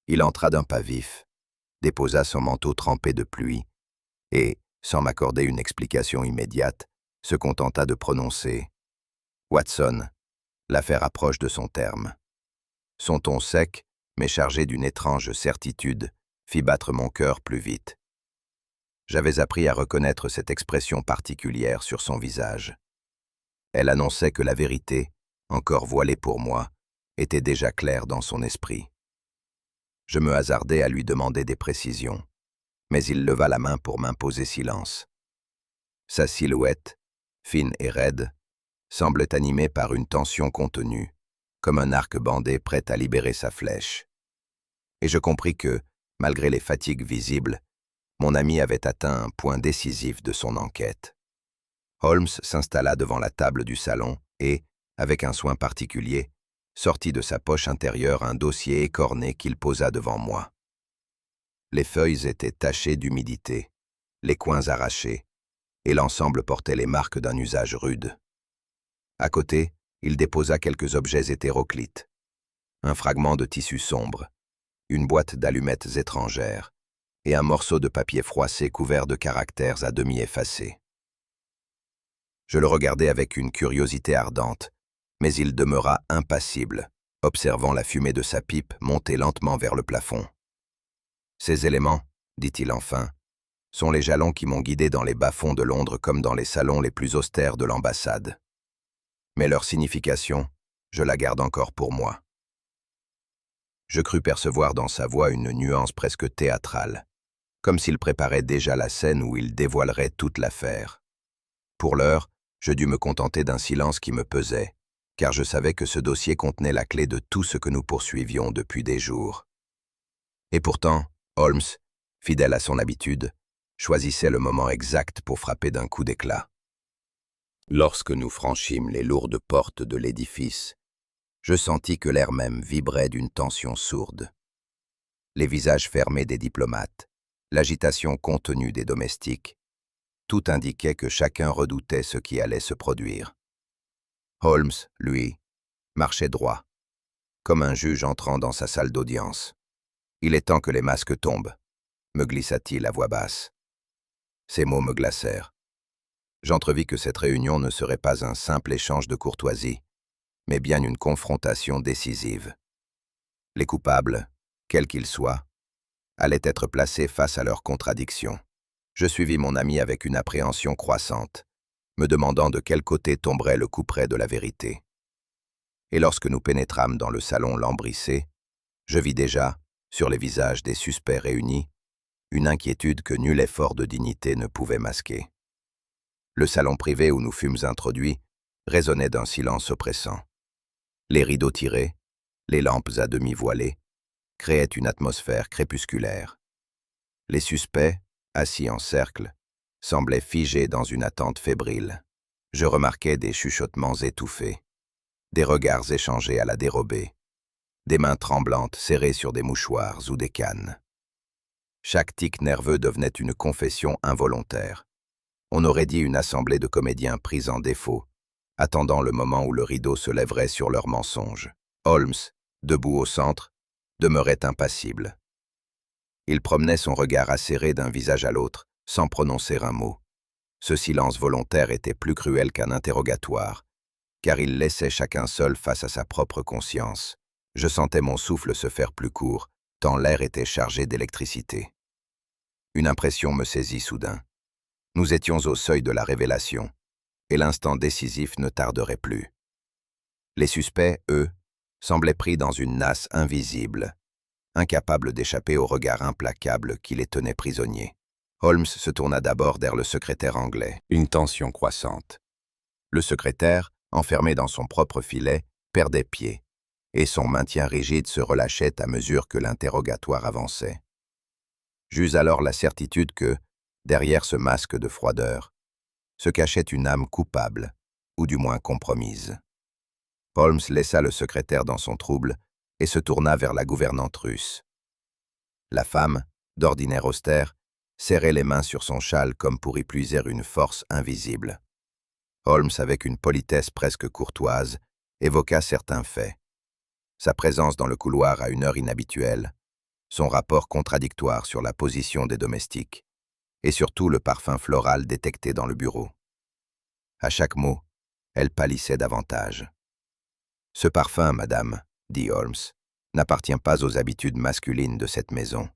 Speaker 1: Il entra d'un pas vif, déposa son manteau trempé de pluie, et, sans m'accorder une explication immédiate, se contenta de prononcer « Watson, l'affaire approche de son terme ». Son ton sec, mais chargé d'une étrange certitude, fit battre mon cœur plus vite. J'avais appris à reconnaître cette expression particulière sur son visage. Elle annonçait que la vérité, encore voilée pour moi, était déjà claire dans son esprit. Je me hasardai à lui demander des précisions, mais il leva la main pour m'imposer silence. Sa silhouette, fine et raide, semblait animée par une tension contenue, comme un arc bandé prêt à libérer sa flèche. Et je compris que, malgré les fatigues visibles, mon ami avait atteint un point décisif de son enquête. Holmes s'installa devant la table du salon et, avec un soin particulier, sortit de sa poche intérieure un dossier écorné qu'il posa devant moi. Les feuilles étaient tachées d'humidité, les coins arrachés, et l'ensemble portait les marques d'un usage rude. À côté, il déposa quelques objets hétéroclites. Un fragment de tissu sombre, une boîte d'allumettes étrangères, et un morceau de papier froissé couvert de caractères à demi effacés. Je le regardai avec une curiosité ardente, mais il demeura impassible, observant la fumée de sa pipe monter lentement vers le plafond. « Ces éléments, dit-il enfin, sont les jalons qui m'ont guidé dans les bas-fonds de Londres comme dans les salons les plus austères de l'ambassade. Mais leur signification, je la garde encore pour moi. » Je crus percevoir dans sa voix une nuance presque théâtrale, comme s'il préparait déjà la scène où il dévoilerait toute l'affaire. Pour l'heure, je dus me contenter d'un silence qui me pesait, car je savais que ce dossier contenait la clé de tout ce que nous poursuivions depuis des jours. Et pourtant, Holmes, fidèle à son habitude, choisissait le moment exact pour frapper d'un coup d'éclat. Lorsque nous franchîmes les lourdes portes de l'édifice, je sentis que l'air même vibrait d'une tension sourde. Les visages fermés des diplomates, l'agitation contenue des domestiques, tout indiquait que chacun redoutait ce qui allait se produire. Holmes, lui, marchait droit, comme un juge entrant dans sa salle d'audience. « Il est temps que les masques tombent », me glissa-t-il à voix basse. Ces mots me glacèrent. J'entrevis que cette réunion ne serait pas un simple échange de courtoisie, mais bien une confrontation décisive. Les coupables, quels qu'ils soient, allaient être placés face à leurs contradictions. Je suivis mon ami avec une appréhension croissante, me demandant de quel côté tomberait le couperet de la vérité. Et lorsque nous pénétrâmes dans le salon lambrissé, je vis déjà, Sur les visages des suspects réunis, une inquiétude que nul effort de dignité ne pouvait masquer. Le salon privé où nous fûmes introduits résonnait d'un silence oppressant. Les rideaux tirés, les lampes à demi voilées, créaient une atmosphère crépusculaire. Les suspects, assis en cercle, semblaient figés dans une attente fébrile. Je remarquais des chuchotements étouffés, des regards échangés à la dérobée, des mains tremblantes serrées sur des mouchoirs ou des cannes. Chaque tic nerveux devenait une confession involontaire. On aurait dit une assemblée de comédiens pris en défaut, attendant le moment où le rideau se lèverait sur leurs mensonges. Holmes, debout au centre, demeurait impassible. Il promenait son regard acéré d'un visage à l'autre, sans prononcer un mot. Ce silence volontaire était plus cruel qu'un interrogatoire, car il laissait chacun seul face à sa propre conscience. Je sentais mon souffle se faire plus court, tant l'air était chargé d'électricité. Une impression me saisit soudain. Nous étions au seuil de la révélation, et l'instant décisif ne tarderait plus. Les suspects, eux, semblaient pris dans une nasse invisible, incapables d'échapper au regard implacable qui les tenait prisonniers. Holmes se tourna d'abord vers le secrétaire anglais. Une tension croissante. Le secrétaire, enfermé dans son propre filet, perdait pied, et son maintien rigide se relâchait à mesure que l'interrogatoire avançait. J'eus alors la certitude que, derrière ce masque de froideur, se cachait une âme coupable, ou du moins compromise. Holmes laissa le secrétaire dans son trouble et se tourna vers la gouvernante russe. La femme, d'ordinaire austère, serrait les mains sur son châle comme pour y puiser une force invisible. Holmes, avec une politesse presque courtoise, évoqua certains faits. Sa présence dans le couloir à une heure inhabituelle, son rapport contradictoire sur la position des domestiques, et surtout le parfum floral détecté dans le bureau. À chaque mot, elle pâlissait davantage. « Ce parfum, madame, dit Holmes, n'appartient pas aux habitudes masculines de cette maison.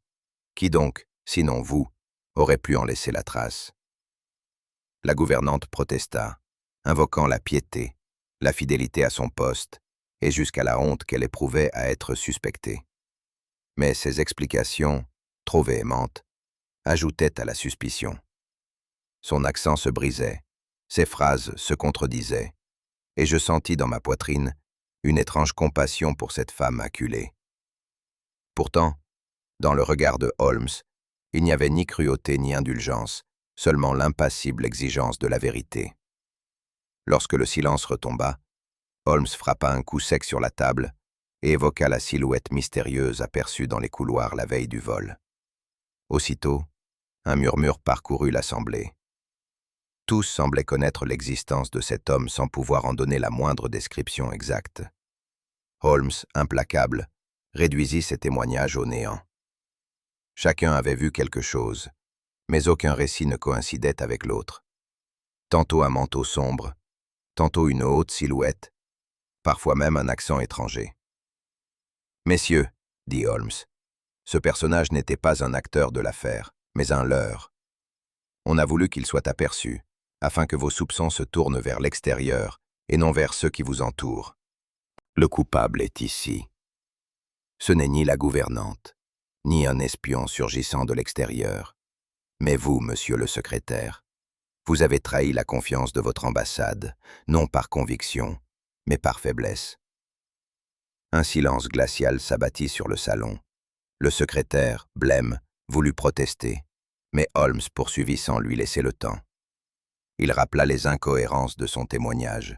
Speaker 1: Qui donc, sinon vous, aurait pu en laisser la trace ?» La gouvernante protesta, invoquant la piété, la fidélité à son poste, et jusqu'à la honte qu'elle éprouvait à être suspectée. Mais ses explications, trop véhémentes, ajoutaient à la suspicion. Son accent se brisait, ses phrases se contredisaient, et je sentis dans ma poitrine une étrange compassion pour cette femme acculée. Pourtant, dans le regard de Holmes, il n'y avait ni cruauté ni indulgence, seulement l'impassible exigence de la vérité. Lorsque le silence retomba, Holmes frappa un coup sec sur la table et évoqua la silhouette mystérieuse aperçue dans les couloirs la veille du vol. Aussitôt, un murmure parcourut l'assemblée. Tous semblaient connaître l'existence de cet homme sans pouvoir en donner la moindre description exacte. Holmes, implacable, réduisit ses témoignages au néant. Chacun avait vu quelque chose, mais aucun récit ne coïncidait avec l'autre. Tantôt un manteau sombre, tantôt une haute silhouette, parfois même un accent étranger. « Messieurs, dit Holmes, ce personnage n'était pas un acteur de l'affaire, mais un leurre. On a voulu qu'il soit aperçu, afin que vos soupçons se tournent vers l'extérieur et non vers ceux qui vous entourent. Le coupable est ici. Ce n'est ni la gouvernante, ni un espion surgissant de l'extérieur, mais vous, monsieur le secrétaire. Vous avez trahi la confiance de votre ambassade, non par conviction, mais par faiblesse. » Un silence glacial s'abattit sur le salon. Le secrétaire, blême, voulut protester, mais Holmes poursuivit sans lui laisser le temps. Il rappela les incohérences de son témoignage,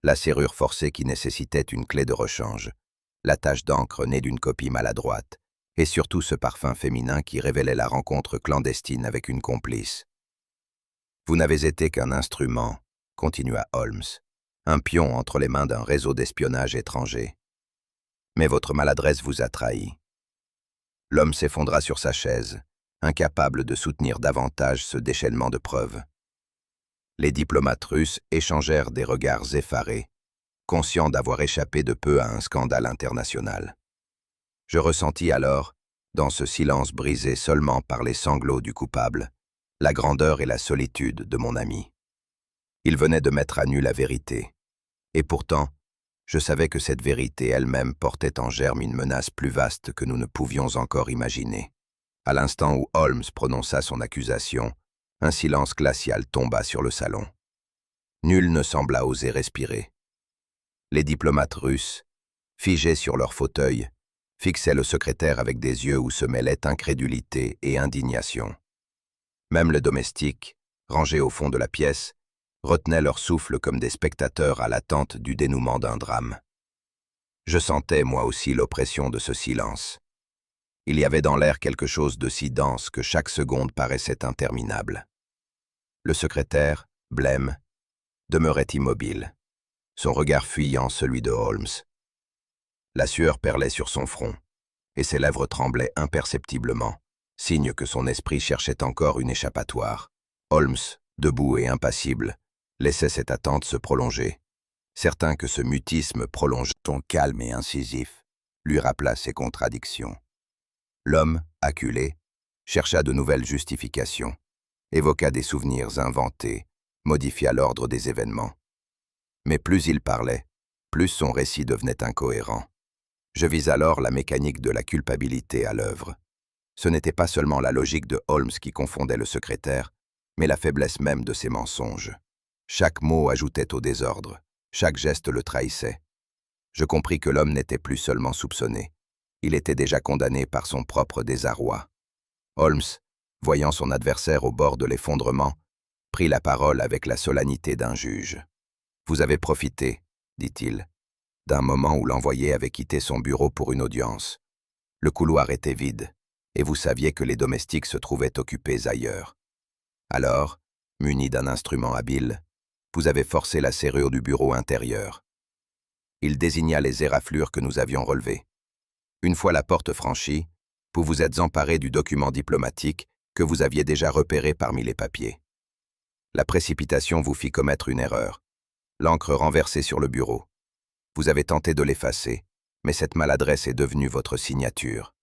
Speaker 1: la serrure forcée qui nécessitait une clé de rechange, la tache d'encre née d'une copie maladroite, et surtout ce parfum féminin qui révélait la rencontre clandestine avec une complice. « Vous n'avez été qu'un instrument, » continua Holmes, « un pion entre les mains d'un réseau d'espionnage étranger. Mais votre maladresse vous a trahi. » L'homme s'effondra sur sa chaise, incapable de soutenir davantage ce déchaînement de preuves. Les diplomates russes échangèrent des regards effarés, conscients d'avoir échappé de peu à un scandale international. Je ressentis alors, dans ce silence brisé seulement par les sanglots du coupable, la grandeur et la solitude de mon ami. Il venait de mettre à nu la vérité. Et pourtant, Je savais que cette vérité elle-même portait en germe une menace plus vaste que nous ne pouvions encore imaginer. À l'instant où Holmes prononça son accusation, un silence glacial tomba sur le salon. Nul ne sembla oser respirer. Les diplomates russes, figés sur leurs fauteuils, fixaient le secrétaire avec des yeux où se mêlaient incrédulité et indignation. Même les domestiques, rangés au fond de la pièce, retenaient leur souffle comme des spectateurs à l'attente du dénouement d'un drame. Je sentais moi aussi l'oppression de ce silence. Il y avait dans l'air quelque chose de si dense que chaque seconde paraissait interminable. Le secrétaire, blême, demeurait immobile, son regard fuyant celui de Holmes. La sueur perlait sur son front, et ses lèvres tremblaient imperceptiblement, signe que son esprit cherchait encore une échappatoire. Holmes, debout et impassible, laissait cette attente se prolonger, certain que ce mutisme prolongeant ton calme et incisif lui rappela ses contradictions. L'homme, acculé, chercha de nouvelles justifications, évoqua des souvenirs inventés, modifia l'ordre des événements. Mais plus il parlait, plus son récit devenait incohérent. Je vis alors la mécanique de la culpabilité à l'œuvre. Ce n'était pas seulement la logique de Holmes qui confondait le secrétaire, mais la faiblesse même de ses mensonges. Chaque mot ajoutait au désordre, chaque geste le trahissait. Je compris que l'homme n'était plus seulement soupçonné, il était déjà condamné par son propre désarroi. Holmes, voyant son adversaire au bord de l'effondrement, prit la parole avec la solennité d'un juge. « Vous avez profité, dit-il, d'un moment où l'envoyé avait quitté son bureau pour une audience. Le couloir était vide, et vous saviez que les domestiques se trouvaient occupés ailleurs. Alors, muni d'un instrument habile, vous avez forcé la serrure du bureau intérieur. » Il désigna les éraflures que nous avions relevées. Une fois la porte franchie, vous vous êtes emparé du document diplomatique que vous aviez déjà repéré parmi les papiers. La précipitation vous fit commettre une erreur, l'encre renversée sur le bureau. Vous avez tenté de l'effacer, mais cette maladresse est devenue votre signature.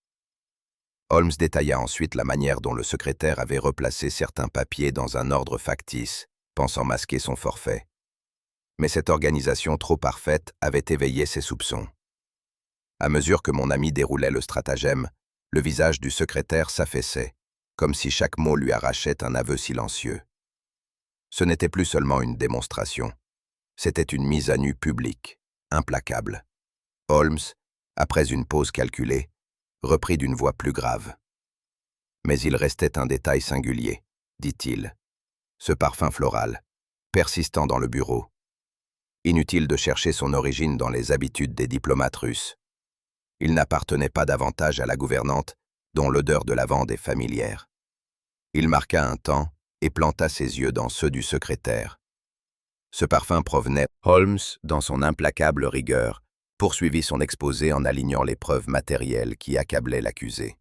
Speaker 1: Holmes détailla ensuite la manière dont le secrétaire avait replacé certains papiers dans un ordre factice, pensant masquer son forfait. Mais cette organisation trop parfaite avait éveillé ses soupçons. À mesure que mon ami déroulait le stratagème, le visage du secrétaire s'affaissait, comme si chaque mot lui arrachait un aveu silencieux. Ce n'était plus seulement une démonstration, c'était une mise à nu publique, implacable. Holmes, après une pause calculée, reprit d'une voix plus grave. « Mais il restait un détail singulier, dit-il. Ce parfum floral, persistant dans le bureau. Inutile de chercher son origine dans les habitudes des diplomates russes. Il n'appartenait pas davantage à la gouvernante, dont l'odeur de lavande est familière. Il marqua un temps et planta ses yeux dans ceux du secrétaire. Ce parfum provenait. Holmes, dans son implacable rigueur, poursuivit son exposé en alignant les preuves matérielles qui accablaient l'accusé.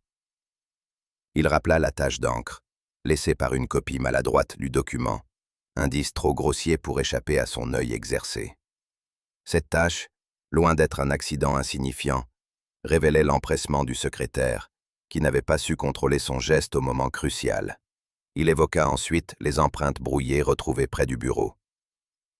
Speaker 1: Il rappela la tache d'encre, laissée par une copie maladroite du document, indice trop grossier pour échapper à son œil exercé. Cette tache, loin d'être un accident insignifiant, révélait l'empressement du secrétaire, qui n'avait pas su contrôler son geste au moment crucial. Il évoqua ensuite les empreintes brouillées retrouvées près du bureau.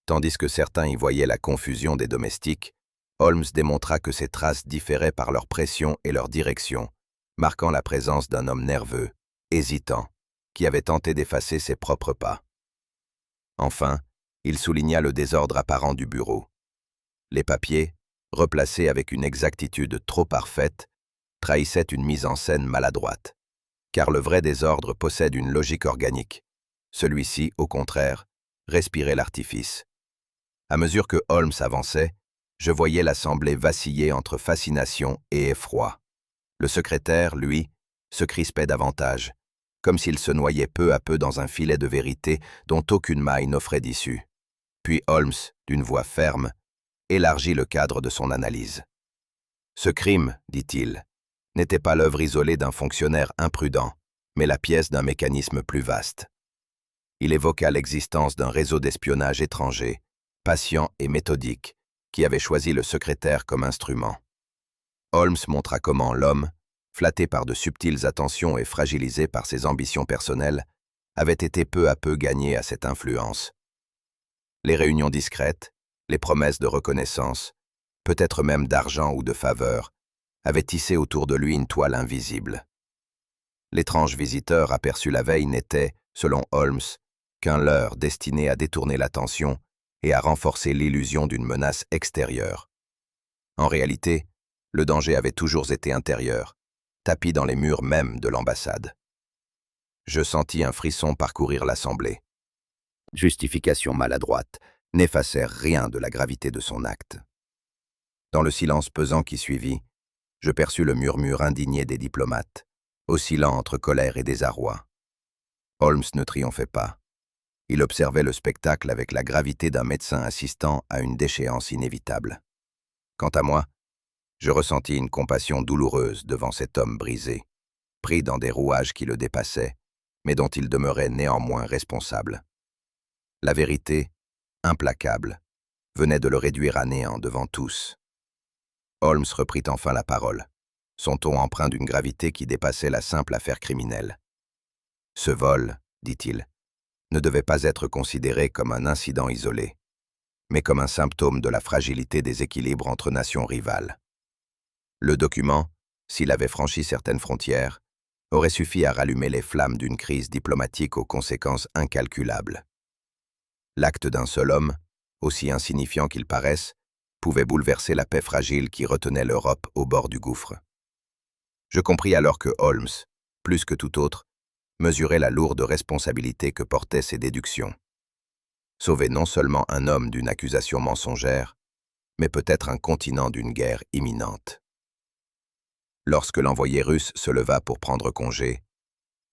Speaker 1: Tandis que certains y voyaient la confusion des domestiques, Holmes démontra que ces traces différaient par leur pression et leur direction, marquant la présence d'un homme nerveux, hésitant, qui avait tenté d'effacer ses propres pas. Enfin, il souligna le désordre apparent du bureau. Les papiers, replacés avec une exactitude trop parfaite, trahissaient une mise en scène maladroite. Car le vrai désordre possède une logique organique. Celui-ci, au contraire, respirait l'artifice. À mesure que Holmes avançait, je voyais l'assemblée vaciller entre fascination et effroi. Le secrétaire, lui, se crispait davantage, comme s'il se noyait peu à peu dans un filet de vérité dont aucune maille n'offrait d'issue. Puis Holmes, d'une voix ferme, élargit le cadre de son analyse. « Ce crime, dit-il, n'était pas l'œuvre isolée d'un fonctionnaire imprudent, mais la pièce d'un mécanisme plus vaste. Il évoqua l'existence d'un réseau d'espionnage étranger, patient et méthodique, qui avait choisi le secrétaire comme instrument. Holmes montra comment l'homme, flatté par de subtiles attentions et fragilisé par ses ambitions personnelles, avait été peu à peu gagné à cette influence. Les réunions discrètes, les promesses de reconnaissance, peut-être même d'argent ou de faveur, avait tissé autour de lui une toile invisible. L'étrange visiteur aperçu la veille n'était, selon Holmes, qu'un leurre destiné à détourner l'attention et à renforcer l'illusion d'une menace extérieure. En réalité, le danger avait toujours été intérieur, tapi dans les murs même de l'ambassade. Je sentis un frisson parcourir l'assemblée. Justification maladroite n'effacèrent rien de la gravité de son acte. Dans le silence pesant qui suivit, je perçus le murmure indigné des diplomates, oscillant entre colère et désarroi. Holmes ne triomphait pas. Il observait le spectacle avec la gravité d'un médecin assistant à une déchéance inévitable. Quant à moi, je ressentis une compassion douloureuse devant cet homme brisé, pris dans des rouages qui le dépassaient, mais dont il demeurait néanmoins responsable. La vérité, implacable, venait de le réduire à néant devant tous. Holmes reprit enfin la parole, son ton empreint d'une gravité qui dépassait la simple affaire criminelle. « Ce vol, dit-il, ne devait pas être considéré comme un incident isolé, mais comme un symptôme de la fragilité des équilibres entre nations rivales. Le document, s'il avait franchi certaines frontières, aurait suffi à rallumer les flammes d'une crise diplomatique aux conséquences incalculables. L'acte d'un seul homme, aussi insignifiant qu'il paraisse, pouvait bouleverser la paix fragile qui retenait l'Europe au bord du gouffre. Je compris alors que Holmes, plus que tout autre, mesurait la lourde responsabilité que portaient ses déductions. Sauver non seulement un homme d'une accusation mensongère, mais peut-être un continent d'une guerre imminente. Lorsque l'envoyé russe se leva pour prendre congé,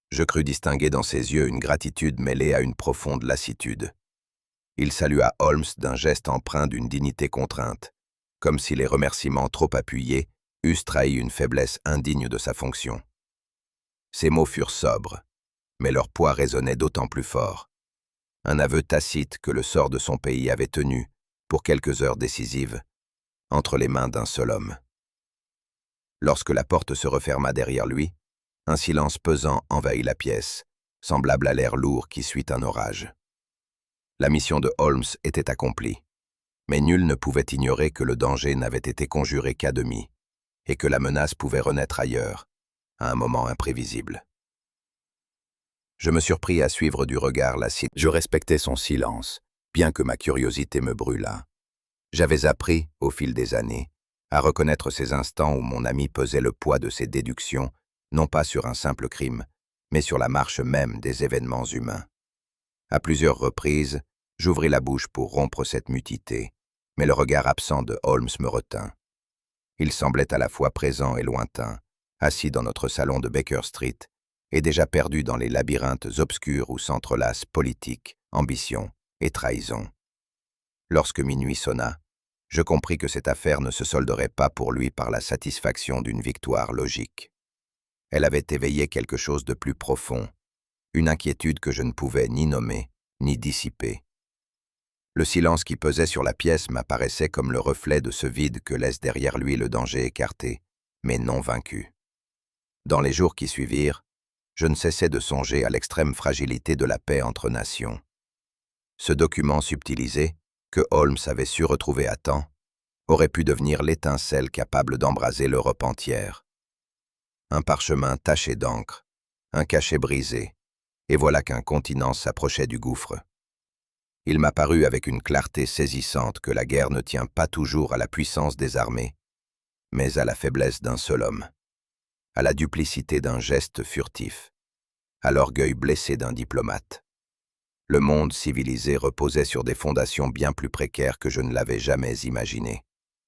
Speaker 1: je crus distinguer dans ses yeux une gratitude mêlée à une profonde lassitude. Il salua Holmes d'un geste empreint d'une dignité contrainte, comme si les remerciements trop appuyés eussent trahi une faiblesse indigne de sa fonction. Ces mots furent sobres, mais leur poids résonnait d'autant plus fort. Un aveu tacite que le sort de son pays avait tenu, pour quelques heures décisives, entre les mains d'un seul homme. Lorsque la porte se referma derrière lui, un silence pesant envahit la pièce, semblable à l'air lourd qui suit un orage. La mission de Holmes était accomplie, mais nul ne pouvait ignorer que le danger n'avait été conjuré qu'à demi, et que la menace pouvait renaître ailleurs, à un moment imprévisible. Je me surpris à suivre du regard la cité. Je respectais son silence, bien que ma curiosité me brûlât. J'avais appris, au fil des années, à reconnaître ces instants où mon ami pesait le poids de ses déductions, non pas sur un simple crime, mais sur la marche même des événements humains. À plusieurs reprises, j'ouvris la bouche pour rompre cette mutité, mais le regard absent de Holmes me retint. Il semblait à la fois présent et lointain, assis dans notre salon de Baker Street, et déjà perdu dans les labyrinthes obscurs où s'entrelacent politique, ambition et trahison. Lorsque minuit sonna, je compris que cette affaire ne se solderait pas pour lui par la satisfaction d'une victoire logique. Elle avait éveillé quelque chose de plus profond, une inquiétude que je ne pouvais ni nommer, ni dissiper. Le silence qui pesait sur la pièce m'apparaissait comme le reflet de ce vide que laisse derrière lui le danger écarté, mais non vaincu. Dans les jours qui suivirent, je ne cessais de songer à l'extrême fragilité de la paix entre nations. Ce document subtilisé, que Holmes avait su retrouver à temps, aurait pu devenir l'étincelle capable d'embraser l'Europe entière. Un parchemin taché d'encre, un cachet brisé, et voilà qu'un continent s'approchait du gouffre. Il m'apparut avec une clarté saisissante que la guerre ne tient pas toujours à la puissance des armées, mais à la faiblesse d'un seul homme, à la duplicité d'un geste furtif, à l'orgueil blessé d'un diplomate. Le monde civilisé reposait sur des fondations bien plus précaires que je ne l'avais jamais imaginé.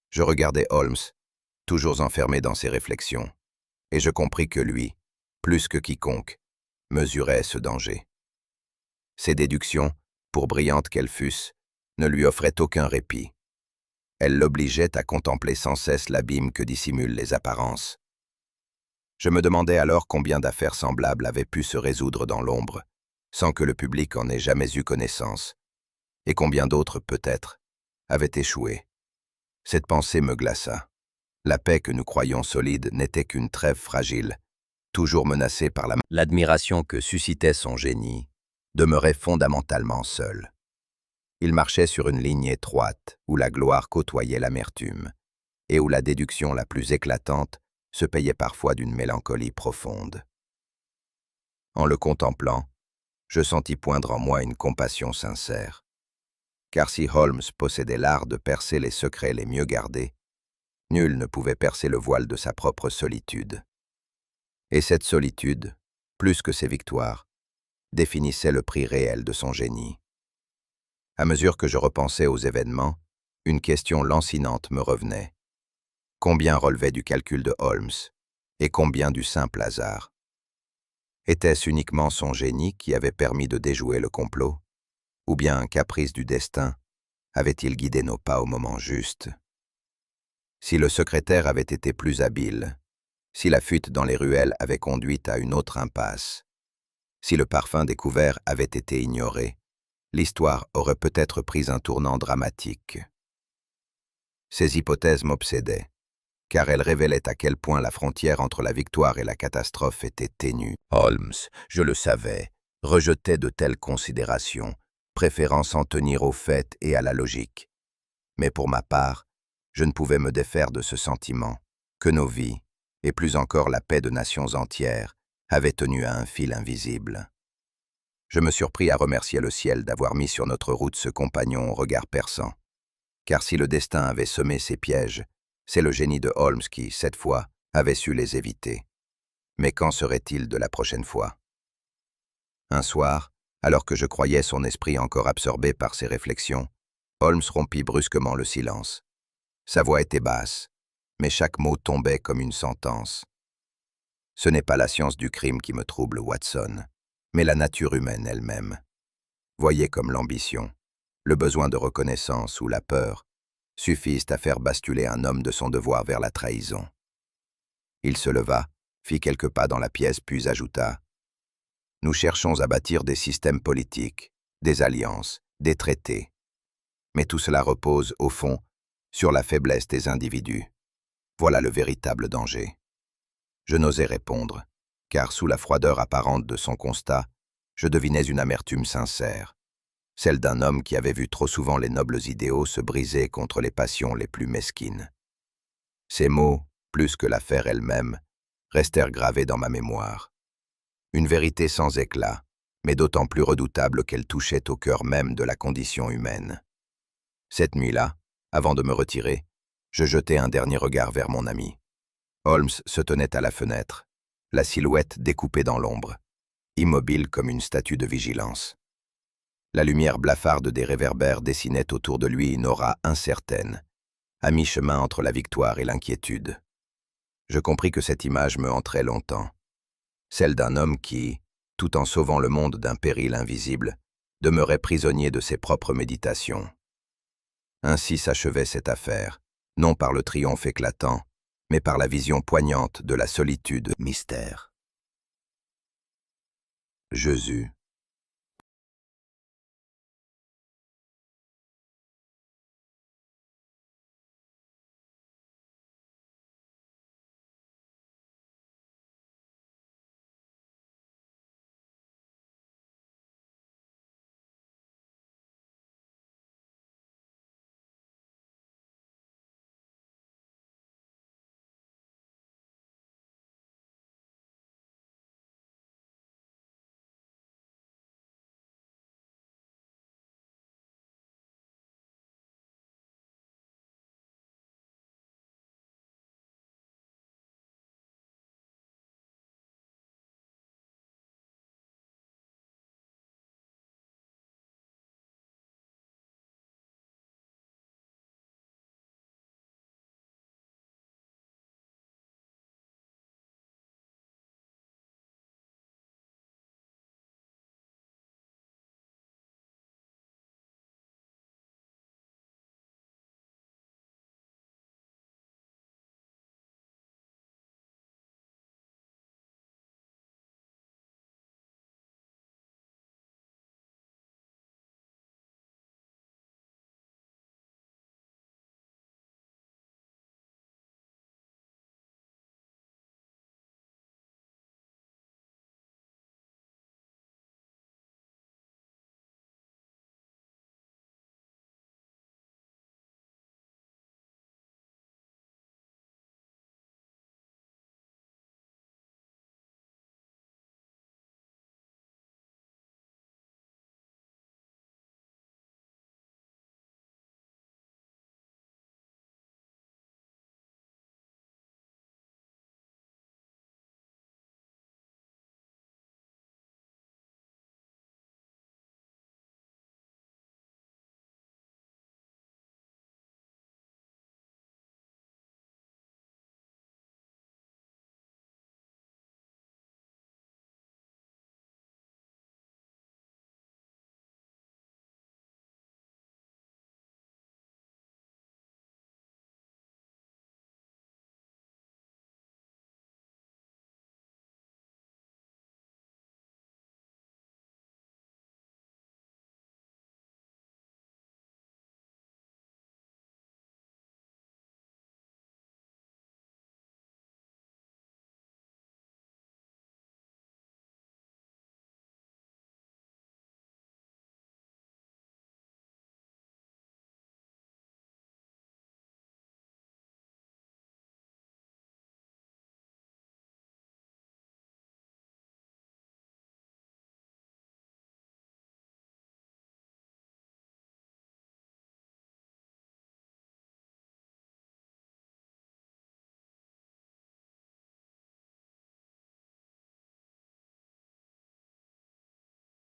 Speaker 1: Je regardais Holmes, toujours enfermé dans ses réflexions, et je compris que lui, plus que quiconque, mesurait ce danger. Ses déductions, pour brillantes qu'elles fussent, ne lui offraient aucun répit. Elles l'obligeaient à contempler sans cesse l'abîme que dissimulent les apparences. Je me demandais alors combien d'affaires semblables avaient pu se résoudre dans l'ombre, sans que le public en ait jamais eu connaissance, et combien d'autres, peut-être, avaient échoué. Cette pensée me glaça. La paix que nous croyions solide n'était qu'une trêve fragile, toujours menacée par l'admiration que suscitait son génie, demeurait fondamentalement seul. Il marchait sur une ligne étroite où la gloire côtoyait l'amertume, et où la déduction la plus éclatante se payait parfois d'une mélancolie profonde. En le contemplant, je sentis poindre en moi une compassion sincère. Car si Holmes possédait l'art de percer les secrets les mieux gardés, nul ne pouvait percer le voile de sa propre solitude. Et cette solitude, plus que ses victoires, définissait le prix réel de son génie. À mesure que je repensais aux événements, une question lancinante me revenait. Combien relevait du calcul de Holmes et combien du simple hasard? Était-ce uniquement son génie qui avait permis de déjouer le complot? Ou bien un caprice du destin avait-il guidé nos pas au moment juste? Si le secrétaire avait été plus habile, si la fuite dans les ruelles avait conduit à une autre impasse, si le parfum découvert avait été ignoré, l'histoire aurait peut-être pris un tournant dramatique. Ces hypothèses m'obsédaient, car elles révélaient à quel point la frontière entre la victoire et la catastrophe était ténue. Holmes, je le savais, rejetait de telles considérations, préférant s'en tenir aux faits et à la logique. Mais pour ma part, je ne pouvais me défaire de ce sentiment que nos vies, et plus encore la paix de nations entières, avaient tenu à un fil invisible. Je me surpris à remercier le ciel d'avoir mis sur notre route ce compagnon au regard perçant. Car si le destin avait semé ses pièges, c'est le génie de Holmes qui, cette fois, avait su les éviter. Mais qu'en serait-il de la prochaine fois? Un soir, alors que je croyais son esprit encore absorbé par ses réflexions, Holmes rompit brusquement le silence. Sa voix était basse, mais chaque mot tombait comme une sentence. Ce n'est pas la science du crime qui me trouble, Watson, mais la nature humaine elle-même. Voyez comme l'ambition, le besoin de reconnaissance ou la peur suffisent à faire basculer un homme de son devoir vers la trahison. Il se leva, fit quelques pas dans la pièce, puis ajouta « Nous cherchons à bâtir des systèmes politiques, des alliances, des traités. Mais tout cela repose, au fond, sur la faiblesse des individus. Voilà le véritable danger. » Je n'osais répondre, car sous la froideur apparente de son constat, je devinais une amertume sincère, celle d'un homme qui avait vu trop souvent les nobles idéaux se briser contre les passions les plus mesquines. Ces mots, plus que l'affaire elle-même, restèrent gravés dans ma mémoire. Une vérité sans éclat, mais d'autant plus redoutable qu'elle touchait au cœur même de la condition humaine. Cette nuit-là, avant de me retirer, je jetai un dernier regard vers mon ami. Holmes se tenait à la fenêtre, la silhouette découpée dans l'ombre, immobile comme une statue de vigilance. La lumière blafarde des réverbères dessinait autour de lui une aura incertaine, à mi-chemin entre la victoire et l'inquiétude. Je compris que cette image me hantrait longtemps, celle d'un homme qui, tout en sauvant le monde d'un péril invisible, demeurait prisonnier de ses propres méditations. Ainsi s'achevait cette affaire, non par le triomphe éclatant, mais par la vision poignante de la solitude mystère. Jésus.